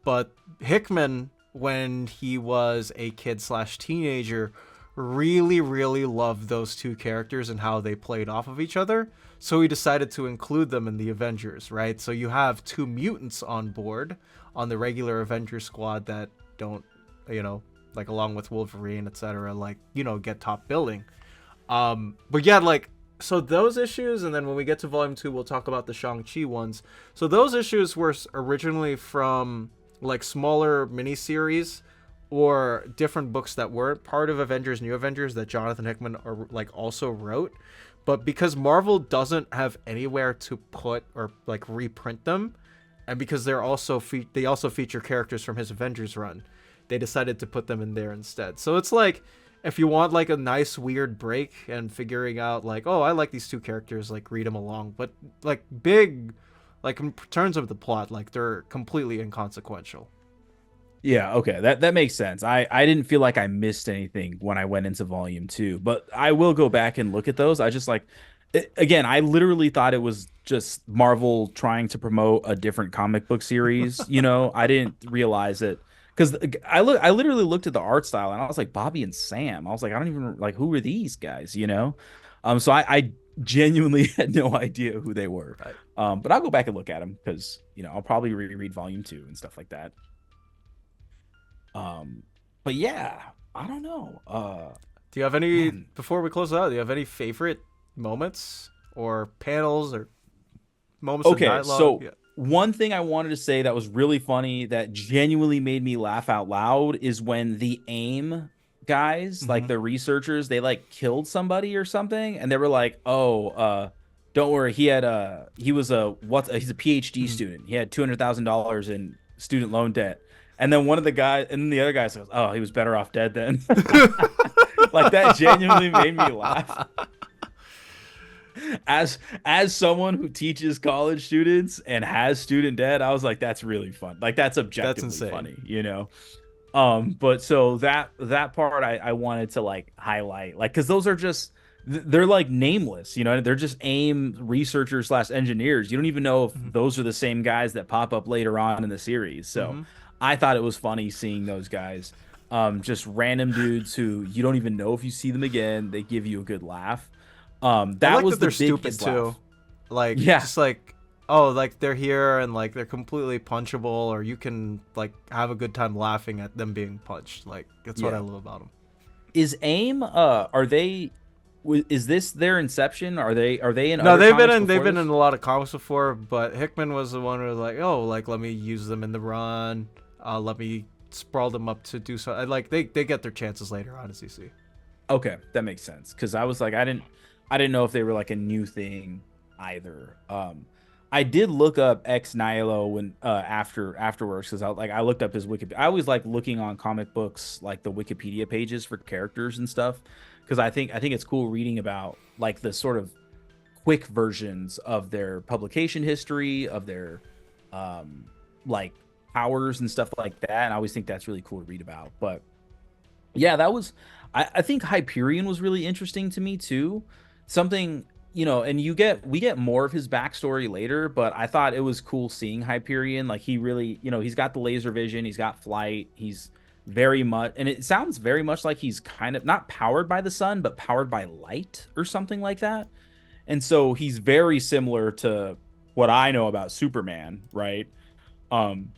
but Hickman, when he was a kid slash teenager, really loved those two characters and how they played off of each other. So he decided to include them in the Avengers, right? So you have two mutants on board on the regular Avengers squad that don't, you know, like along with Wolverine, etc., like, you know, get top billing. But yeah, like, so those issues, and then when we get to volume 2, we'll talk about the Shang-Chi ones. So those issues were originally from like smaller miniseries or different books that weren't part of Avengers, New Avengers, that Jonathan Hickman like also wrote. But because Marvel doesn't have anywhere to put or like reprint them, and because they're also they also feature characters from his Avengers run, they decided to put them in there instead. So it's like, if you want like a nice weird break and figuring out like, oh, I like these two characters, like read them along. But like big, like in terms of the plot, like they're completely inconsequential. Yeah, okay. That makes sense. I didn't feel like I missed anything when I went into volume 2, but I will go back and look at those. I just like again, I literally thought it was just Marvel trying to promote a different comic book series, you know. I didn't realize it cuz I literally looked at the art style and I was like Bobby and Sam. I was like I don't even like who are these guys, you know? So I genuinely had no idea who they were. Right. But I'll go back and look at them cuz, you know, I'll probably reread volume 2 and stuff like that. Um, but yeah, I don't know. Do you have any, Man. before we close out, do you have any favorite moments or panels or moments of Okay, dialogue? so Yeah. one thing I wanted to say that was really funny that genuinely made me laugh out loud is when the AIM guys, like Mm-hmm. the researchers, they like killed somebody or something, and they were like, "Oh, don't worry, he was a he's a PhD Mm-hmm. student. He had $200,000 in student loan debt." And then one of the guys, and then the other guy says, "Oh, he was better off dead then." Like that genuinely made me laugh. As someone who teaches college students and has student debt, I was like, that's really fun. Like that's That's objectively insane. funny, you know. But so that part I wanted to like highlight, like because those are just they're like nameless, you know, they're just AIM researchers slash engineers. You don't even know if Mm-hmm. those are the same guys that pop up later on in the series. So Mm-hmm. I thought it was funny seeing those guys. Just random dudes who you don't even know if you see them again. They give you a good laugh. I That like was that the they're stupid biggest too. laugh. Like, Yeah, just like, oh, like they're here and like they're completely punchable, or you can like have a good time laughing at them being punched. Like, that's what I yeah. love about them. Is AIM? Are they? Is this their inception? Are they in No, other comics they've before been in this? a lot of comics before, but Hickman was the one who was like, oh, like let me use them in the run. Let me sprawl them up to do so. Like they get their chances later on, as you see. Okay, that makes sense. Because I was like, I didn't know if they were like a new thing either. I did look up Ex Nihilo when afterwards because I looked up his Wikipedia. I always like looking on comic books like the Wikipedia pages for characters and stuff because I think it's cool reading about like the sort of quick versions of their publication history of their like powers and stuff like that. And I always think that's really cool to read about. But yeah, that was I think Hyperion was really interesting to me too. Something, you know, and we get more of his backstory later, but I thought it was cool seeing Hyperion. Like he really, you know, he's got the laser vision, he's got flight, he's very much and it sounds very much like he's kind of not powered by the sun, but powered by light or something like that. And so he's very similar to what I know about Superman, right? Um,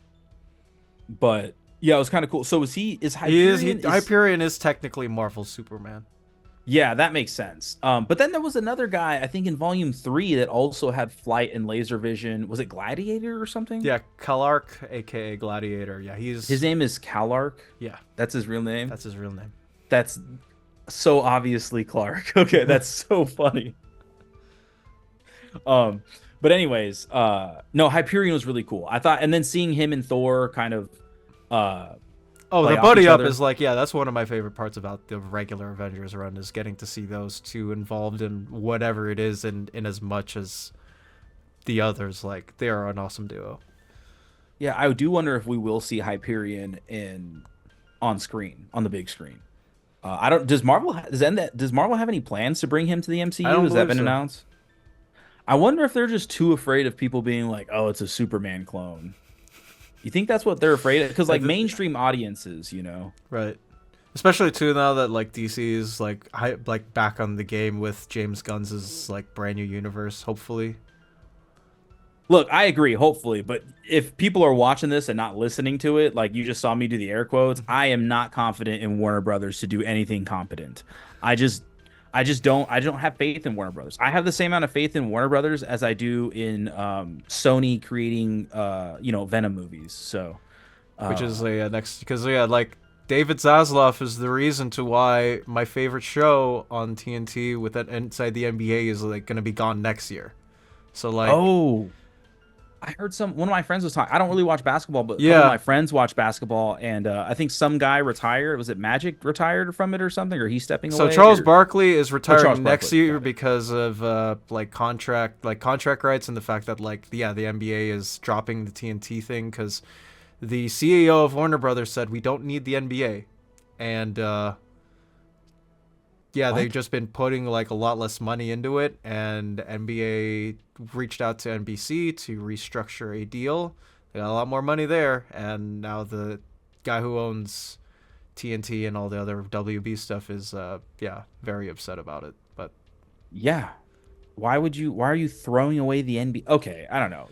but yeah, it was kind of cool. So is Hyperion is Hyperion is technically Marvel's Superman. yeah, that makes sense. But then there was another guy, I think in volume 3 that also had flight and laser vision. Was it Gladiator or something? Yeah, Kalark, aka Gladiator. Yeah, His name is Calark. yeah, That's his real name. that's his real name. That's so obviously Clark. Okay, that's so funny. Um, but anyways, no, Hyperion was really cool. I thought, and then seeing him and Thor kind of uh Oh, the play off buddy each up other. is like, yeah, that's one of my favorite parts about the regular Avengers run is getting to see those two involved in whatever it is, in as much as the others, like they are an awesome duo. Yeah, I do wonder if we will see Hyperion in on screen on the big screen. I don't. Does Marvel have any plans to bring him to the I MCU? don't Has that believe been so. announced? I wonder if they're just too afraid of people being like, "Oh, it's a Superman clone." You think that's what they're afraid of? Because I like th- mainstream audiences, you know. right. Especially too now that like DC is like like back on the game with James Gunn's like brand new universe. Hopefully, Look, I agree, hopefully, but if people are watching this and not listening to it, like you just saw me do the air quotes, I am not confident in Warner Brothers to do anything competent. I just I don't have faith in Warner Brothers. I have the same amount of faith in Warner Brothers as I do in Sony creating Venom movies. So, which is uh next because like David Zaslav is the reason to why my favorite show on TNT with that inside the NBA is like gonna be gone next year. So like oh, I heard one of my friends was talking. I don't really watch basketball, but a couple of yeah. my friends watch basketball, and I think some guy retired. Was it Magic retired from it or something, or he's stepping So away? Charles Or Barkley is Charles retiring next Barkley, year got it. because of contract rights and the fact that like the NBA is dropping the TNT thing because the CEO of Warner Brothers said we don't need the NBA, and yeah, they've What? just been putting like a lot less money into it, and NBA reached out to NBC to restructure a deal. They got a lot more money there, and now the guy who owns TNT and all the other WB stuff is very upset about it. But Yeah. Why would you? Why are you throwing away the NBA? Okay, I don't know.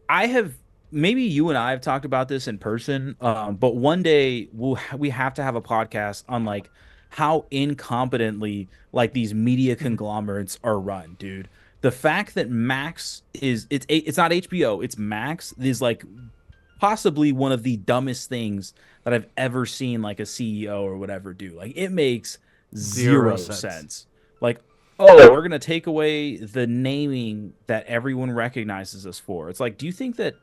I have maybe you and I have talked about this in person, but one day we have to have a podcast on like how incompetently like these media conglomerates are run, dude. The fact that Max is it's not HBO, it's Max is like possibly one of the dumbest things that I've ever seen like a CEO or whatever do. Like it makes zero zero sense. sense. Like, oh, we're gonna take away the naming that everyone recognizes us for. It's like, do you think that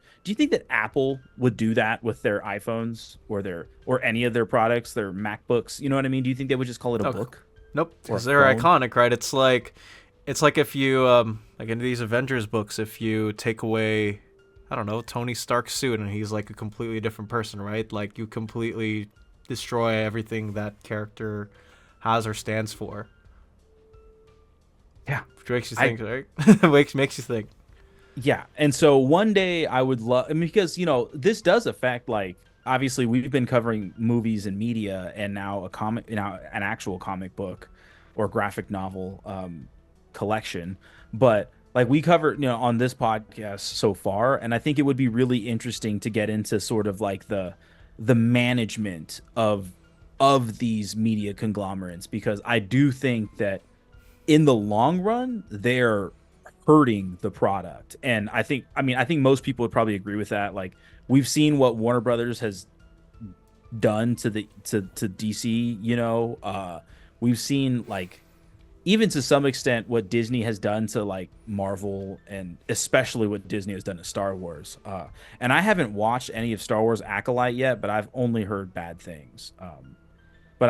Apple would do that with their iPhones or any of their products, their MacBooks? You know what I mean? Do you think they would just call it a No, book nope, or a because they're phone? iconic, right? It's like if you like in these Avengers books, if you take away, I don't know, Tony Stark's suit and he's like a completely different person, right? Like you completely destroy everything that character has or stands for. Yeah. Which makes you I think, right? makes you think. Yeah, and so one day I would love, I mean, because this does affect like obviously we've been covering movies and media, and now an actual comic book or graphic novel collection, but like we covered on this podcast so far, and I think it would be really interesting to get into sort of like the management of these media conglomerates because I do think that in the long run they're hurting the product. And I think most people would probably agree with that. Like we've seen what Warner Brothers has done to DC, we've seen like even to some extent what Disney has done to like Marvel and especially what Disney has done to Star Wars. And I haven't watched any of Star Wars Acolyte yet, but I've only heard bad things. But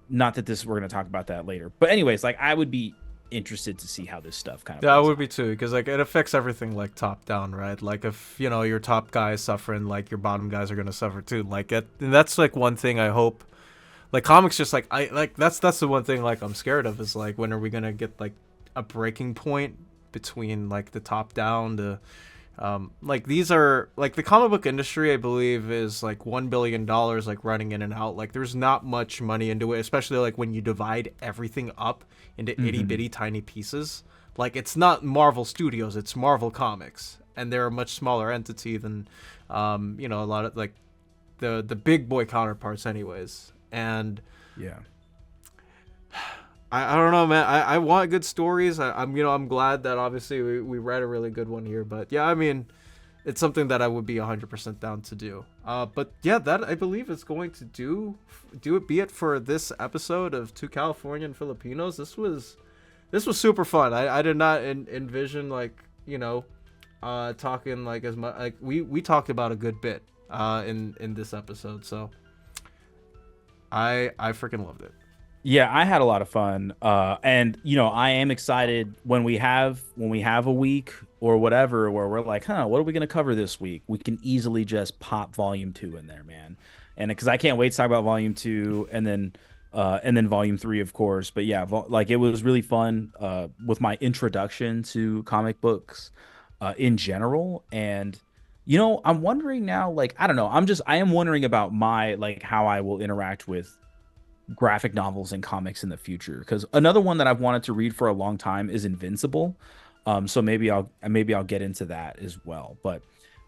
not that we're going to talk about that later. But anyways, like I would be interested to see how this stuff kind of Yeah, I plays would out. be too, because like it affects everything like top down, right? Like if your top guy is suffering, like your bottom guys are gonna suffer too. And that's like one thing I hope. Like comics, just like I like that's the one thing like I'm scared of is like when are we gonna get like a breaking point between like the top down to like these are like the comic book industry I believe is like $1 billion like running in and out. Like there's not much money into it, especially like when you divide everything up into itty Mm-hmm. bitty tiny pieces. Like it's not Marvel Studios, it's Marvel Comics, and they're a much smaller entity than a lot of like the big boy counterparts anyways. And Yeah. I don't know, man. I want good stories. I'm glad that obviously we read a really good one here. But yeah, I mean, it's something that I would be 100% down to do. But yeah, that I believe is going to do it. Be it for this episode of Two Californian Filipinos. This was super fun. I did not envision like talking like as much like we talked about a good bit in this episode. So I freaking loved it. Yeah, I had a lot of fun. And I am excited when we have a week or whatever where we're like, huh, what are we gonna cover this week? We can easily just pop volume two in there, man. And because I can't wait to talk about volume two and then volume three, of course. But yeah, like it was really fun with my introduction to comic books in general. And I'm wondering now, like, I don't know, I am wondering about my like how I will interact with graphic novels and comics in the future, because another one that I've wanted to read for a long time is Invincible. So maybe I'll get into that as well. But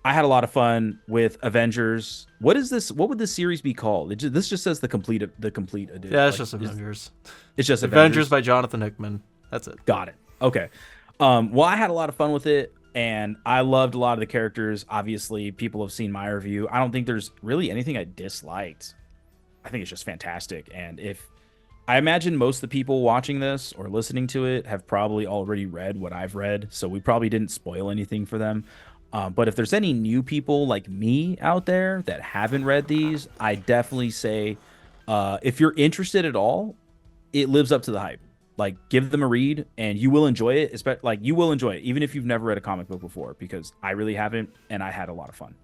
I had a lot of fun with Avengers. What is this? What would this series be called? This just says the complete edition. Yeah, it's Like, just Avengers. it's just Avengers Avengers. by Jonathan Hickman. That's it. Got it. Okay. Well, I had a lot of fun with it, and I loved a lot of the characters. Obviously, people have seen my review. I don't think there's really anything I disliked. I think it's just fantastic. And if I imagine most of the people watching this or listening to it have probably already read what I've read, so we probably didn't spoil anything for them. But if there's any new people like me out there that haven't read these, I definitely say if you're interested at all, it lives up to the hype. Like, give them a read, and you will enjoy it. Like, you will enjoy it, even if you've never read a comic book before, because I really haven't, and I had a lot of fun.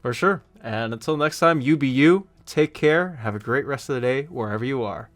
For sure. And until next time, you be you. Take care. Have a great rest of the day wherever you are.